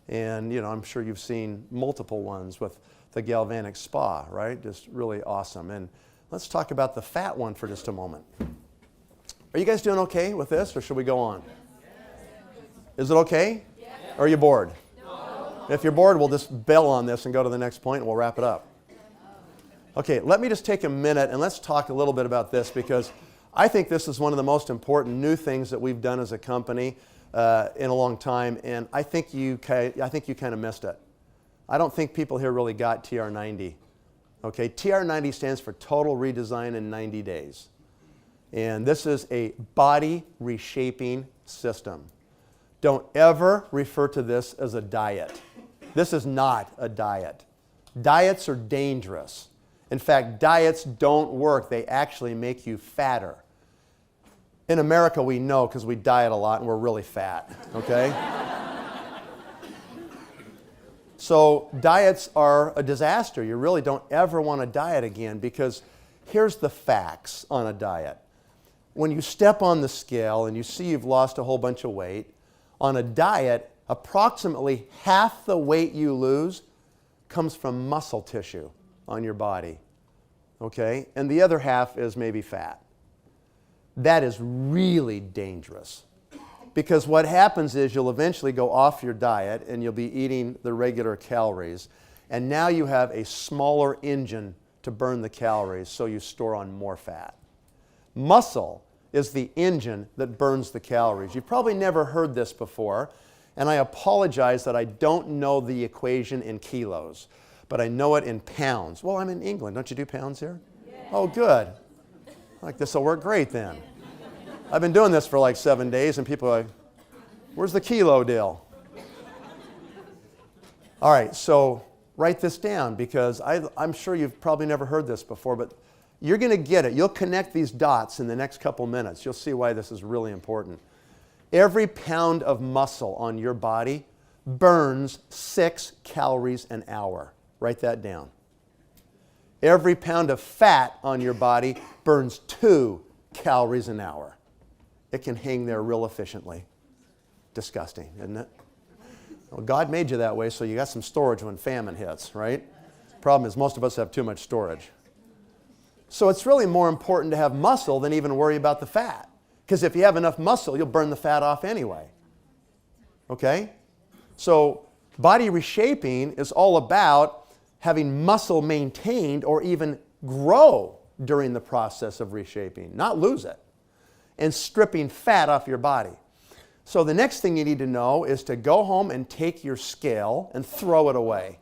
And, you know, I'm sure you've seen multiple ones with the Galvanic Spa, right? Just really awesome. And let's talk about the fat one for just a moment. Are you guys doing okay with this, or should we go on? Is it okay? Or are you bored? If you're bored, we'll just bail on this and go to the next point and we'll wrap it up. Okay, let me just take a minute and let's talk a little bit about this, because I think this is one of the most important new things that we've done as a company in a long time, and I think you kind of missed it. I don't think people here really got TR90. Okay, TR90 stands for Total Redesign in 90 Days. And this is a body reshaping system. Don't ever refer to this as a diet. This is not a diet. Diets are dangerous. In fact, diets don't work. They actually make you fatter. In America, we know because we diet a lot and we're really fat, okay? So diets are a disaster. You really don't ever want to diet again, because here's the facts on a diet. When you step on the scale and you see you've lost a whole bunch of weight, on a diet, approximately half the weight you lose comes from muscle tissue on your body, okay? And the other half is maybe fat. That is really dangerous, because what happens is you'll eventually go off your diet and you'll be eating the regular calories, and now you have a smaller engine to burn the calories, so you store on more fat. Muscle is the engine that burns the calories. You've probably never heard this before, and I apologize that I don't know the equation in kilos, but I know it in pounds. Well, I'm in England. Don't you do pounds here? Yeah. Oh, good. Like, this will work great then. I've been doing this for like 7 days, and people are like, where's the kilo deal? All right, so write this down, because I'm sure you've probably never heard this before, but you're going to get it. You'll connect these dots in the next couple minutes. You'll see why this is really important. Every pound of muscle on your body burns 6 calories an hour. Write that down. Every pound of fat on your body burns 2 calories an hour. It can hang there real efficiently. Disgusting, isn't it? Well, God made you that way, so you got some storage when famine hits, right? Problem is, most of us have too much storage. So it's really more important to have muscle than even worry about the fat. Because if you have enough muscle, you'll burn the fat off anyway. Okay? So body reshaping is all about having muscle maintained or even grow during the process of reshaping, not lose it, and stripping fat off your body. So the next thing you need to know is to go home and take your scale and throw it away.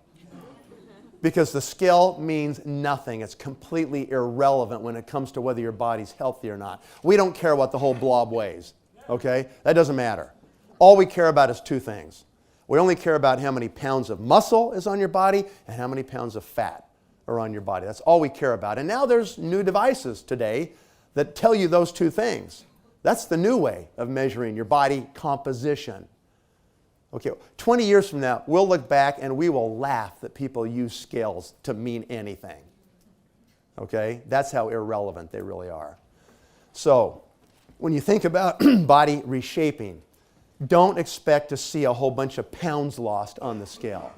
Because the scale means nothing. It's completely irrelevant when it comes to whether your body's healthy or not. We don't care what the whole blob weighs, okay? That doesn't matter. All we care about is two things. We only care about how many pounds of muscle is on your body and how many pounds of fat are on your body. That's all we care about. And now there's new devices today that tell you those two things. That's the new way of measuring your body composition. Okay, 20 years from now, we'll look back and we will laugh that people use scales to mean anything. Okay, that's how irrelevant they really are. So, when you think about body reshaping, don't expect to see a whole bunch of pounds lost on the scale.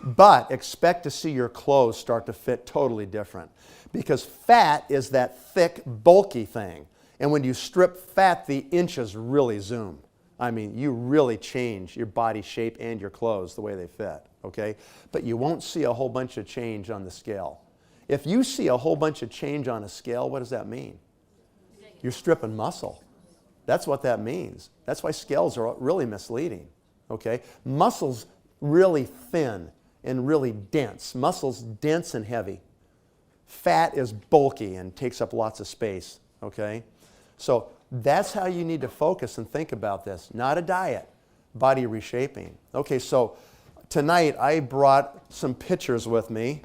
But expect to see your clothes start to fit totally different. Because fat is that thick, bulky thing. And when you strip fat, the inches really zoom. I mean, you really change your body shape and your clothes the way they fit, okay? But you won't see a whole bunch of change on the scale. If you see a whole bunch of change on a scale, what does that mean? You're stripping muscle. That's what that means. That's why scales are really misleading, okay? Muscle's really thin and really dense. Muscle's dense and heavy. Fat is bulky and takes up lots of space, okay? So that's how you need to focus and think about this. Not a diet, body reshaping. Okay, so tonight I brought some pictures with me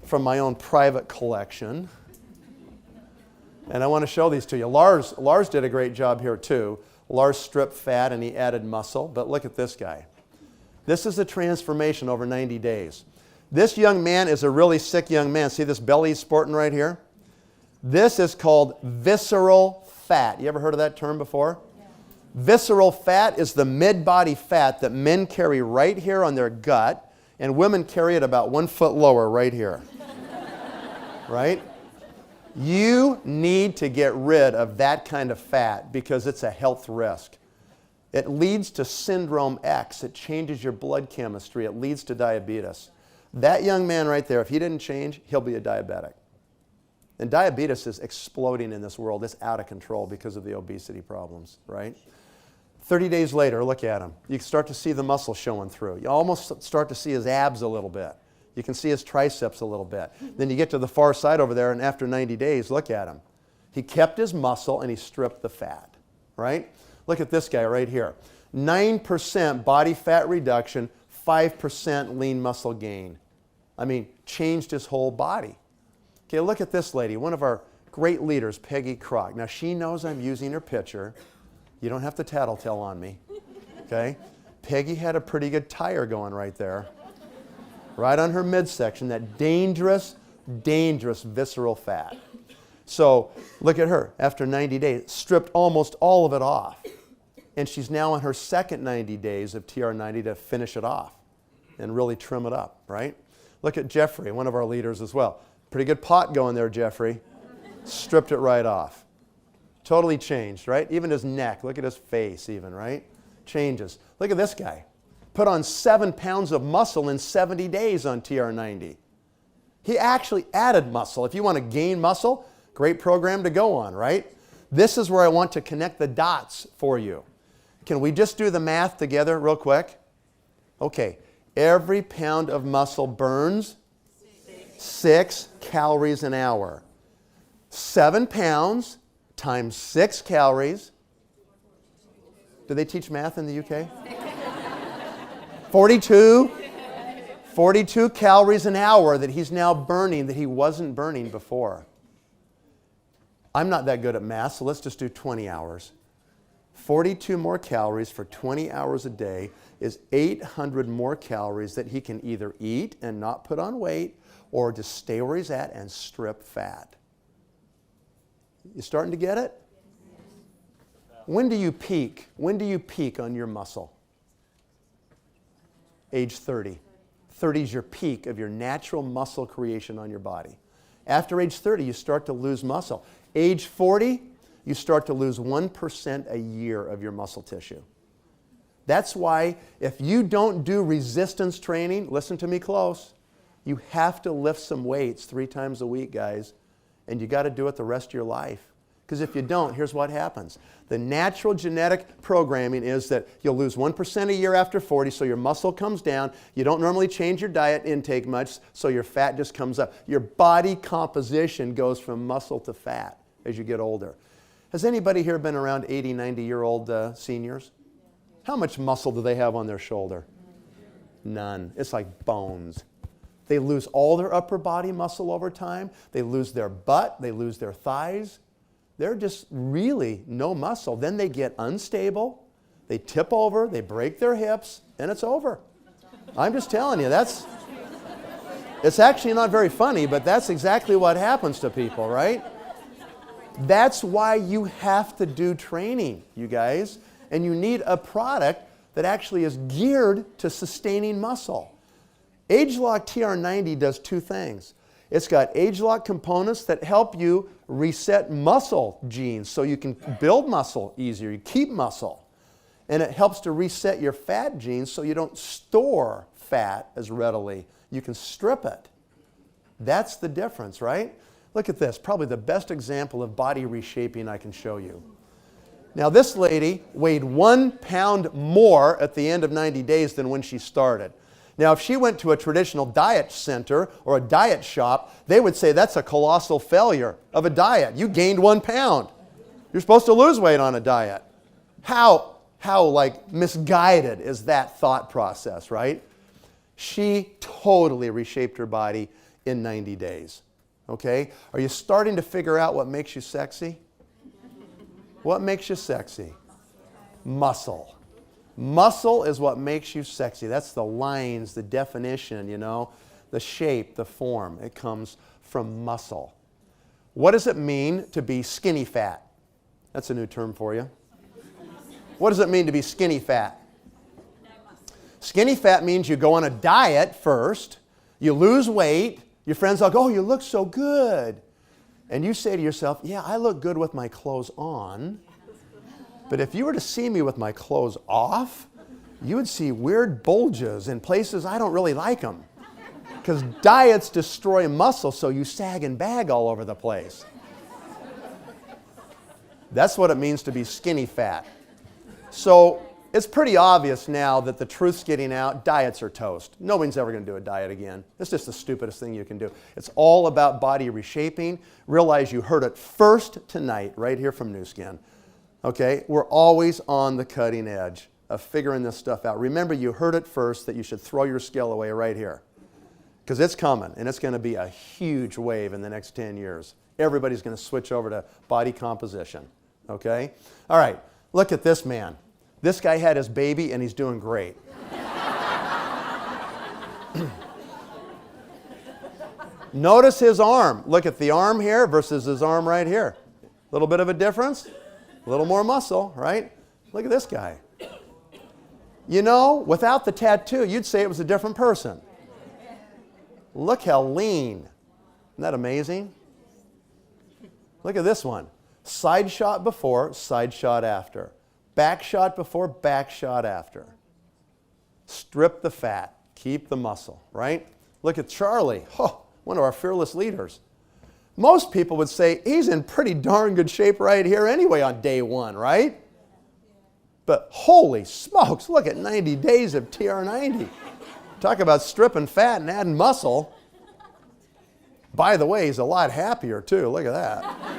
from my own private collection. And I want to show these to you. Lars did a great job here too. Lars stripped fat and he added muscle, but look at this guy. This is a transformation over 90 days. This young man is a really sick young man. See this belly he's sporting right here? This is called visceral fat. You ever heard of that term before? Yeah. Visceral fat is the mid-body fat that men carry right here on their gut, and women carry it about 1 foot lower right here. Right? You need to get rid of that kind of fat because it's a health risk. It leads to syndrome X. It changes your blood chemistry. It leads to diabetes. That young man right there, if he didn't change, he'll be a diabetic. And diabetes is exploding in this world. It's out of control because of the obesity problems, right? 30 days later, look at him. You can start to see the muscle showing through. You almost start to see his abs a little bit. You can see his triceps a little bit. Then you get to the far side over there, and after 90 days, look at him. He kept his muscle and he stripped the fat, right? Look at this guy right here. 9% body fat reduction, 5% lean muscle gain. I mean, changed his whole body. Okay, look at this lady, one of our great leaders, Peggy Kroc. Now, she knows I'm using her picture. You don't have to tattletale on me, okay? Peggy had a pretty good tire going right there, right on her midsection, that dangerous, dangerous visceral fat. So, look at her. After 90 days, stripped almost all of it off. And she's now on her second 90 days of TR90 to finish it off and really trim it up, right? Look at Jeffrey, one of our leaders as well. Pretty good pot going there, Jeffrey. Stripped it right off. Totally changed, right? Even his neck. Look at his face even, right? Changes. Look at this guy. Put on 7 pounds of muscle in 70 days on TR90. He actually added muscle. If you want to gain muscle, great program to go on, right? This is where I want to connect the dots for you. Can we just do the math together real quick? Okay. Every pound of muscle burns 6 calories an hour. 7 pounds times 6 calories. Do they teach math in the UK? 42 calories an hour that he's now burning that he wasn't burning before. I'm not that good at math, so let's just do 20 hours. 42 more calories for 20 hours a day is 800 more calories that he can either eat and not put on weight or just stay where he's at and strip fat. You starting to get it? When do you peak? When do you peak on your muscle? Age 30. 30 is your peak of your natural muscle creation on your body. After age 30, you start to lose muscle. Age 40, you start to lose 1% a year of your muscle tissue. That's why if you don't do resistance training, listen to me close, You have to lift some weights 3 times a week, guys, and you got to do it the rest of your life. Because if you don't, here's what happens. The natural genetic programming is that you'll lose 1% a year after 40, so your muscle comes down. You don't normally change your diet intake much, so your fat just comes up. Your body composition goes from muscle to fat as you get older. Has anybody here been around 80, 90-year-old seniors? How much muscle do they have on their shoulder? None. It's like bones. They lose all their upper body muscle over time. They lose their butt. They lose their thighs. They're just really no muscle. Then they get unstable. They tip over. They break their hips, and it's over. I'm just telling you, it's actually not very funny, but that's exactly what happens to people, right? That's why you have to do training, you guys. And you need a product that actually is geared to sustaining muscle. ageLOC TR90 does 2 things. It's got ageLOC components that help you reset muscle genes so you can build muscle easier, you keep muscle. And it helps to reset your fat genes so you don't store fat as readily. You can strip it. That's the difference, right? Look at this, probably the best example of body reshaping I can show you. Now this lady weighed 1 pound more at the end of 90 days than when she started. Now if she went to a traditional diet center or a diet shop, they would say that's a colossal failure of a diet. You gained 1 pound. You're supposed to lose weight on a diet. How like misguided is that thought process, right? She totally reshaped her body in 90 days. Okay? Are you starting to figure out what makes you sexy? What makes you sexy? Muscle. Muscle is what makes you sexy. That's the lines, the definition, you know, the shape, the form. It comes from muscle. What does it mean to be skinny fat? That's a new term for you. What does it mean to be skinny fat? Skinny fat means you go on a diet first, you lose weight, your friends all go, oh, you look so good. And you say to yourself, yeah, I look good with my clothes on. But if you were to see me with my clothes off, you would see weird bulges in places I don't really like them. Because diets destroy muscle, so you sag and bag all over the place. That's what it means to be skinny fat. So it's pretty obvious now that the truth's getting out. Diets are toast. Nobody's ever going to do a diet again. It's just the stupidest thing you can do. It's all about body reshaping. Realize you heard it first tonight right here from Nu Skin. Okay? We're always on the cutting edge of figuring this stuff out. Remember, you heard it first that you should throw your scale away right here. Because it's coming, and it's going to be a huge wave in the next 10 years. Everybody's going to switch over to body composition. Okay? All right. Look at this man. This guy had his baby, and he's doing great. Notice his arm. Look at the arm here versus his arm right here. A little bit of a difference. A little more muscle, right? Look at this guy. You know, without the tattoo, you'd say it was a different person. Look how lean. Isn't that amazing? Look at this one. Side shot before, side shot after. Back shot before, back shot after. Strip the fat, keep the muscle, right? Look at Charlie, one of our fearless leaders. Most people would say he's in pretty darn good shape right here anyway on day 1, right? But holy smokes, look at 90 days of TR90. Talk about stripping fat and adding muscle. By the way, he's a lot happier too, look at that.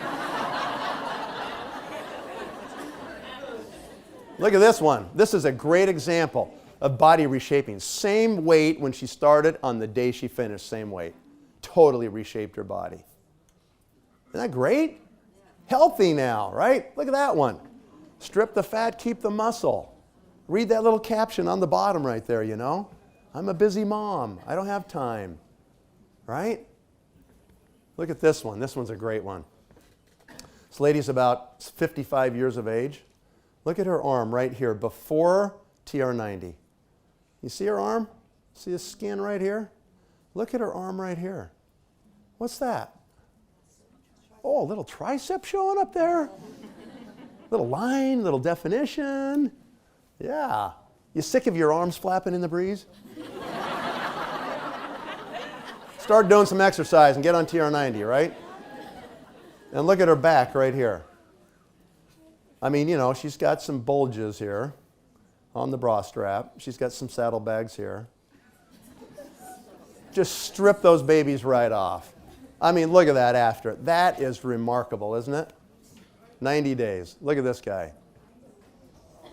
Look at this one. This is a great example of body reshaping. Same weight when she started on the day she finished, same weight. Totally reshaped her body. Isn't that great? Healthy now, right? Look at that one. Strip the fat, keep the muscle. Read that little caption on the bottom right there, you know. I'm a busy mom. I don't have time. Right? Look at this one. This one's a great one. This lady's about 55 years of age. Look at her arm right here before TR90. You see her arm? See the skin right here? Look at her arm right here. What's that? Oh, a little tricep showing up there. Little line, little definition. Yeah. You sick of your arms flapping in the breeze? Start doing some exercise and get on TR90, right? And look at her back right here. I mean, you know, she's got some bulges here on the bra strap. She's got some saddlebags here. Just strip those babies right off. I mean, look at that after. That is remarkable, isn't it? 90 days. Look at this guy.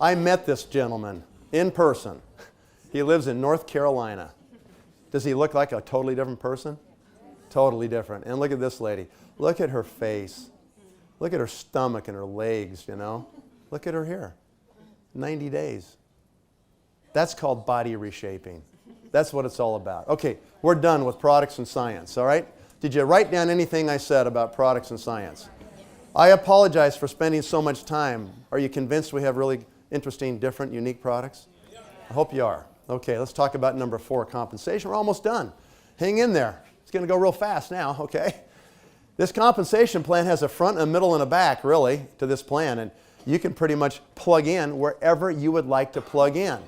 I met this gentleman in person. He lives in North Carolina. Does he look like a totally different person? Totally different. And look at this lady. Look at her face. Look at her stomach and her legs, you know. Look at her here. 90 days. That's called body reshaping. That's what it's all about. Okay, we're done with products and science, all right? Did you write down anything I said about products and science? I apologize for spending so much time. Are you convinced we have really interesting, different, unique products? I hope you are. Okay, let's talk about number 4, compensation. We're almost done. Hang in there. It's going to go real fast now, okay? This compensation plan has a front, a middle, and a back, really, to this plan. And you can pretty much plug in wherever you would like to plug in.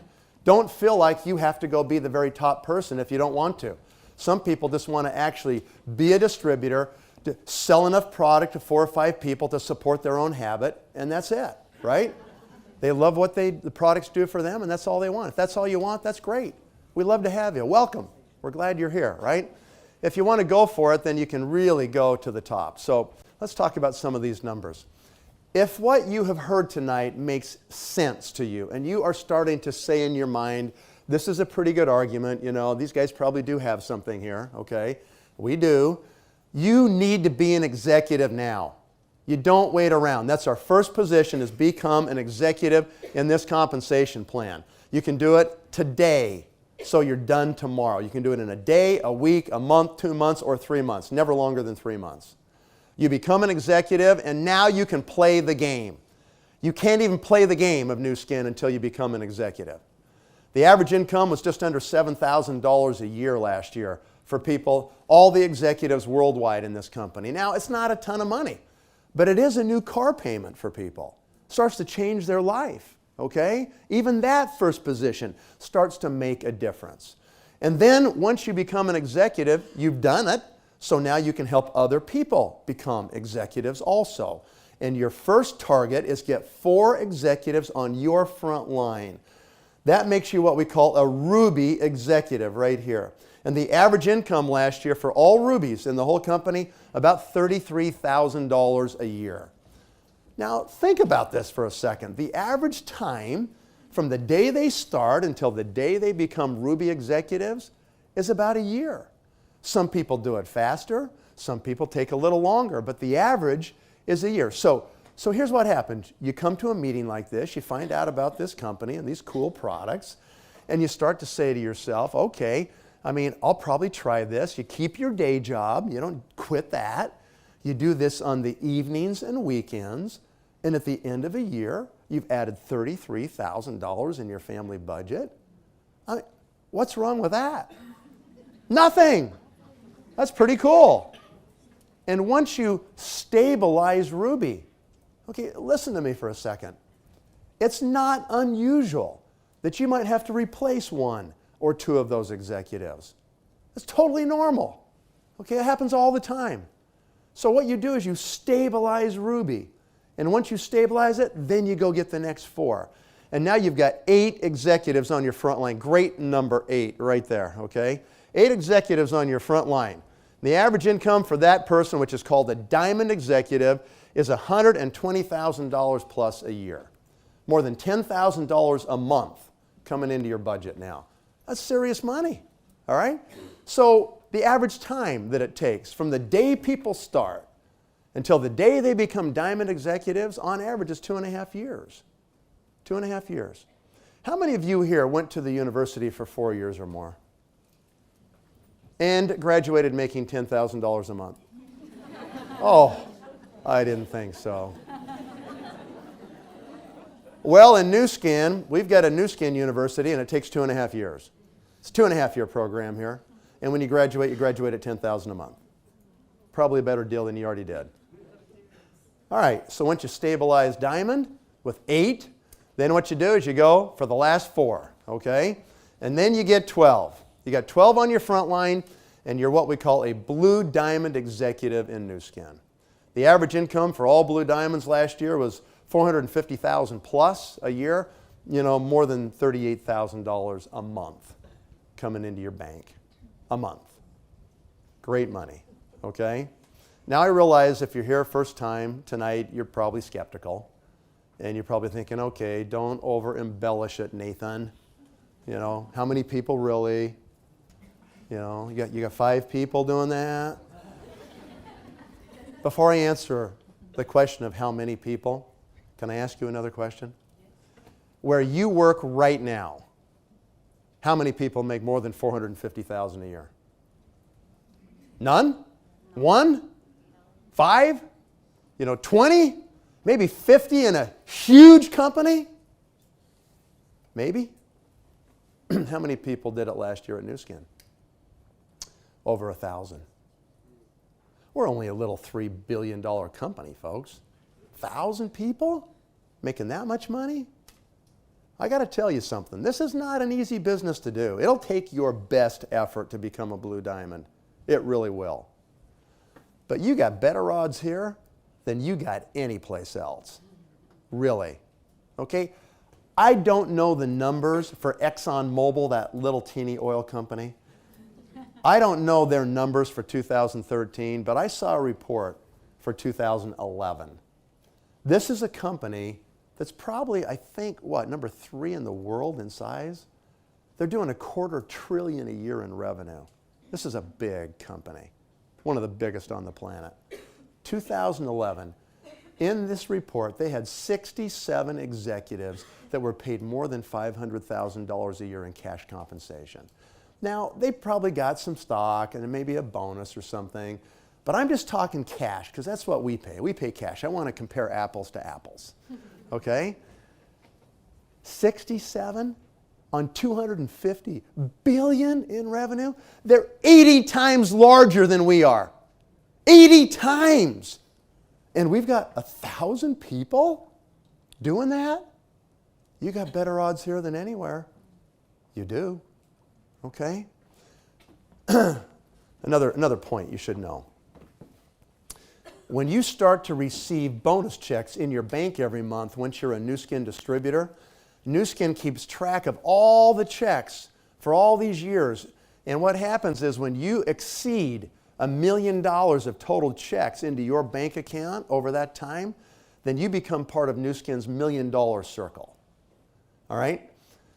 Don't feel like you have to go be the very top person if you don't want to. Some people just want to actually be a distributor, to sell enough product to 4 or 5 people to support their own habit, and that's it, right? They love what the products do for them, and that's all they want. If that's all you want, that's great. We'd love to have you. Welcome. We're glad you're here, right? If you want to go for it, then you can really go to the top. So let's talk about some of these numbers. If what you have heard tonight makes sense to you, and you are starting to say in your mind, this is a pretty good argument, you know, these guys probably do have something here, okay? We do. You need to be an executive now. You don't wait around. That's our first position, is become an executive in this compensation plan. You can do it today, so you're done tomorrow. You can do it in a day, a week, a month, 2 months, or 3 months. Never longer than 3 months. You become an executive, and now you can play the game. You can't even play the game of Nu Skin until you become an executive. The average income was just under $7,000 a year last year for people, all the executives worldwide in this company. Now, it's not a ton of money, but it is a new car payment for people. It starts to change their life, okay? Even that first position starts to make a difference. And then once you become an executive, you've done it. So now you can help other people become executives also. And your first target is get 4 executives on your front line. That makes you what we call a Ruby executive right here. And the average income last year for all Rubies in the whole company, about $33,000 a year. Now think about this for a second. The average time from the day they start until the day they become Ruby executives is about a year. Some people do it faster, some people take a little longer, but the average is a year. So here's what happens. You come to a meeting like this, you find out about this company and these cool products, and you start to say to yourself, okay, I mean, I'll probably try this. You keep your day job, you don't quit that. You do this on the evenings and weekends, and at the end of a year, you've added $33,000 in your family budget. I mean, what's wrong with that? Nothing. That's pretty cool. And once you stabilize Ruby, okay, listen to me for a second. It's not unusual that you might have to replace 1 or 2 of those executives. It's totally normal. Okay, it happens all the time. So what you do is you stabilize Ruby. And once you stabilize it, then you go get the next 4. And now you've got 8 executives on your front line. Great number 8 right there, okay? 8 executives on your front line. The average income for that person, which is called a diamond executive, is $120,000 plus a year. More than $10,000 a month coming into your budget now. That's serious money, all right? So the average time that it takes from the day people start until the day they become diamond executives, on average, is 2.5 years. 2.5 years. How many of you here went to the university for 4 years or more? And graduated making $10,000 a month? Oh, I didn't think so. Well, in Nu Skin, we've got a Nu Skin University, and it takes 2.5 years. It's a 2.5-year program here. And when you graduate at $10,000 a month. Probably a better deal than you already did. All right, so once you stabilize diamond with 8, then what you do is you go for the last 4, okay? And then you get 12. You got 12 on your front line, and you're what we call a Blue Diamond executive in Nu Skin. The average income for all Blue Diamonds last year was $450,000 plus a year, more than $38,000 a month coming into your bank a month. Great money, okay? Now I realize if you're here first time tonight, you're probably skeptical. And you're probably thinking, okay, don't over embellish it, Nathan. How many people really? You got 5 people doing that? Before I answer the question of how many people, can I ask you another question? Where you work right now, how many people make more than $450,000 a year? None? 1? 5? 20? Maybe 50 in a huge company? Maybe. How many people did it last year at Nu Skin? Over 1,000. We're only a little $3 billion company, folks. 1,000 people making that much money? I got to tell you something. This is not an easy business to do. It'll take your best effort to become a Blue Diamond. It really will. But you got better odds here than you got anyplace else. Really. Okay? I don't know the numbers for ExxonMobil, that little teeny oil company. I don't know their numbers for 2013, but I saw a report for 2011. This is a company that's probably, I think, number 3 in the world in size? They're doing $250 billion a year in revenue. This is a big company, one of the biggest on the planet. 2011, in this report, they had 67 executives that were paid more than $500,000 a year in cash compensation. Now, they probably got some stock and maybe a bonus or something, but I'm just talking cash because that's what we pay. We pay cash. I want to compare apples to apples, okay? 67 on $250 billion in revenue. They're 80 times larger than we are. 80 times. And we've got 1,000 people doing that? You got better odds here than anywhere. You do. Okay? Another point you should know. When you start to receive bonus checks in your bank every month, once you're a Nu Skin distributor, Nu Skin keeps track of all the checks for all these years. And what happens is when you exceed $1 million of total checks into your bank account over that time, then you become part of Nu Skin's $1 million circle. All right?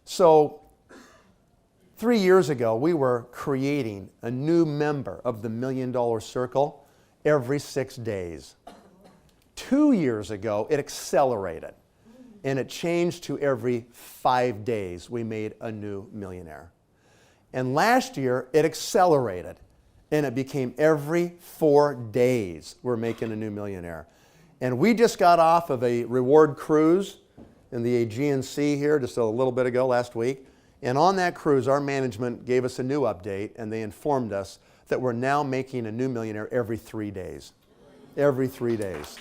So 3 years ago, we were creating a new member of the $1 million circle every 6 days. 2 years ago, it accelerated, and it changed to every 5 days we made a new millionaire. And last year, it accelerated, and it became every 4 days we're making a new millionaire. And we just got off of a reward cruise in the Aegean Sea here just a little bit ago, last week. And on that cruise, our management gave us a new update, and they informed us that we're now making a new millionaire every 3 days. Every 3 days.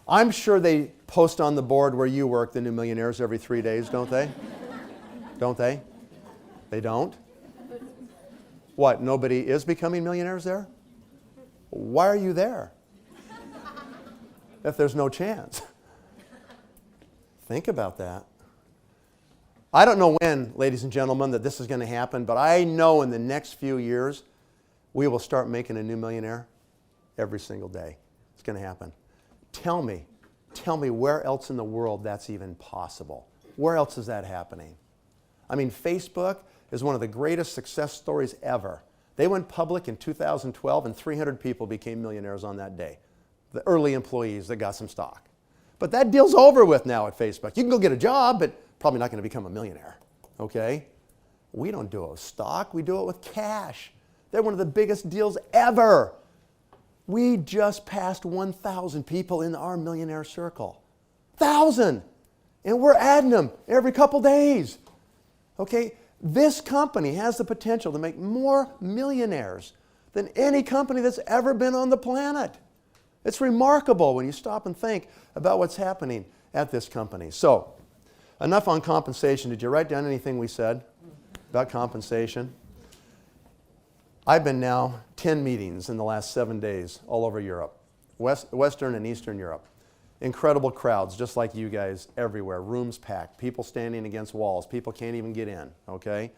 I'm sure they post on the board where you work the new millionaires every 3 days, don't they? Don't they? They don't? What, nobody is becoming millionaires there? Why are you there if there's no chance? Think about that. I don't know when, ladies and gentlemen, that this is going to happen, but I know in the next few years we will start making a new millionaire every single day. It's going to happen. Tell me where else in the world that's even possible. Where else is that happening? I mean, Facebook is one of the greatest success stories ever. They went public in 2012 and 300 people became millionaires on that day. The early employees that got some stock. But that deal's over with now at Facebook. You can go get a job, but probably not going to become a millionaire, okay? We don't do it with stock. We do it with cash. They're one of the biggest deals ever. We just passed 1,000 people in our millionaire circle. 1,000! And we're adding them every couple days, okay? This company has the potential to make more millionaires than any company that's ever been on the planet. It's remarkable when you stop and think about what's happening at this company. So, enough on compensation. Did you write down anything we said about compensation? I've been now 10 meetings in the last 7 days all over Europe, Western and Eastern Europe. Incredible crowds, just like you guys everywhere. Rooms packed, people standing against walls. People can't even get in, okay?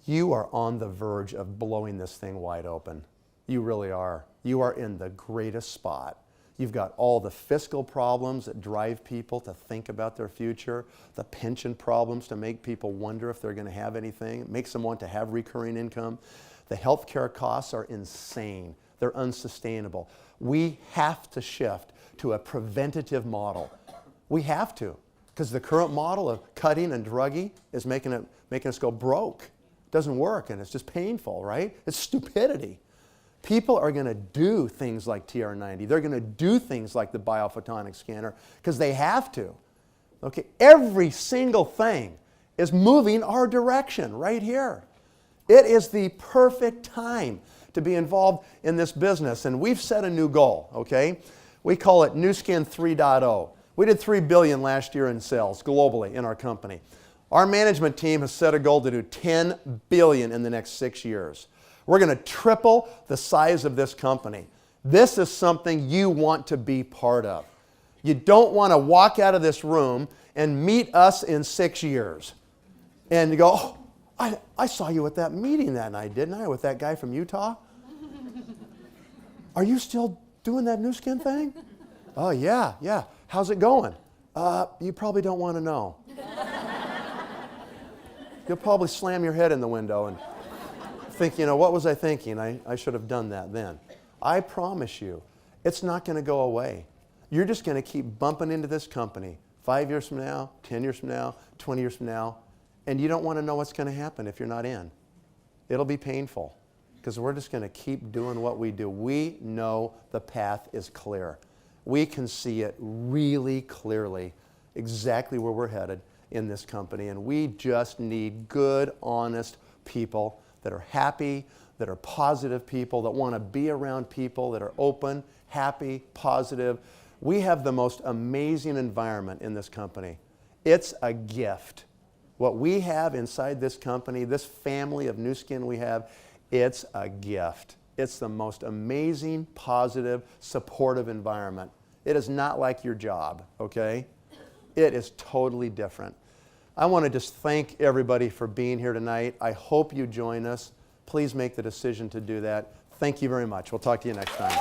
You are on the verge of blowing this thing wide open. You really are. You are in the greatest spot. You've got all the fiscal problems that drive people to think about their future, the pension problems to make people wonder if they're going to have anything, it makes them want to have recurring income. The healthcare costs are insane. They're unsustainable. We have to shift to a preventative model. We have to, because the current model of cutting and drugging is making us go broke. It doesn't work, and it's just painful, right? It's stupidity. People are going to do things like TR90. They're going to do things like the biophotonic scanner because they have to. Okay, every single thing is moving our direction right here. It is the perfect time to be involved in this business, and we've set a new goal, okay? We call it Nu Skin 3.0. We did $3 billion last year in sales globally in our company. Our management team has set a goal to do $10 billion in the next 6 years. We're going to triple the size of this company. This is something you want to be part of. You don't want to walk out of this room and meet us in 6 years and go, oh, I saw you at that meeting that night, didn't I, with that guy from Utah? Are you still doing that Nu Skin thing? Oh, yeah. How's it going? You probably don't want to know. You'll probably slam your head in the window and think, what was I thinking? I should have done that then. I promise you, it's not going to go away. You're just going to keep bumping into this company 5 years from now, 10 years from now, 20 years from now, and you don't want to know what's going to happen if you're not in. It'll be painful because we're just going to keep doing what we do. We know the path is clear. We can see it really clearly, exactly where we're headed in this company, and we just need good, honest people that are happy, that are positive people, that want to be around people that are open, happy, positive. We have the most amazing environment in this company. It's a gift. What we have inside this company, this family of Nu Skin we have, it's a gift. It's the most amazing, positive, supportive environment. It is not like your job, okay? It is totally different. I want to just thank everybody for being here tonight. I hope you join us. Please make the decision to do that. Thank you very much. We'll talk to you next time.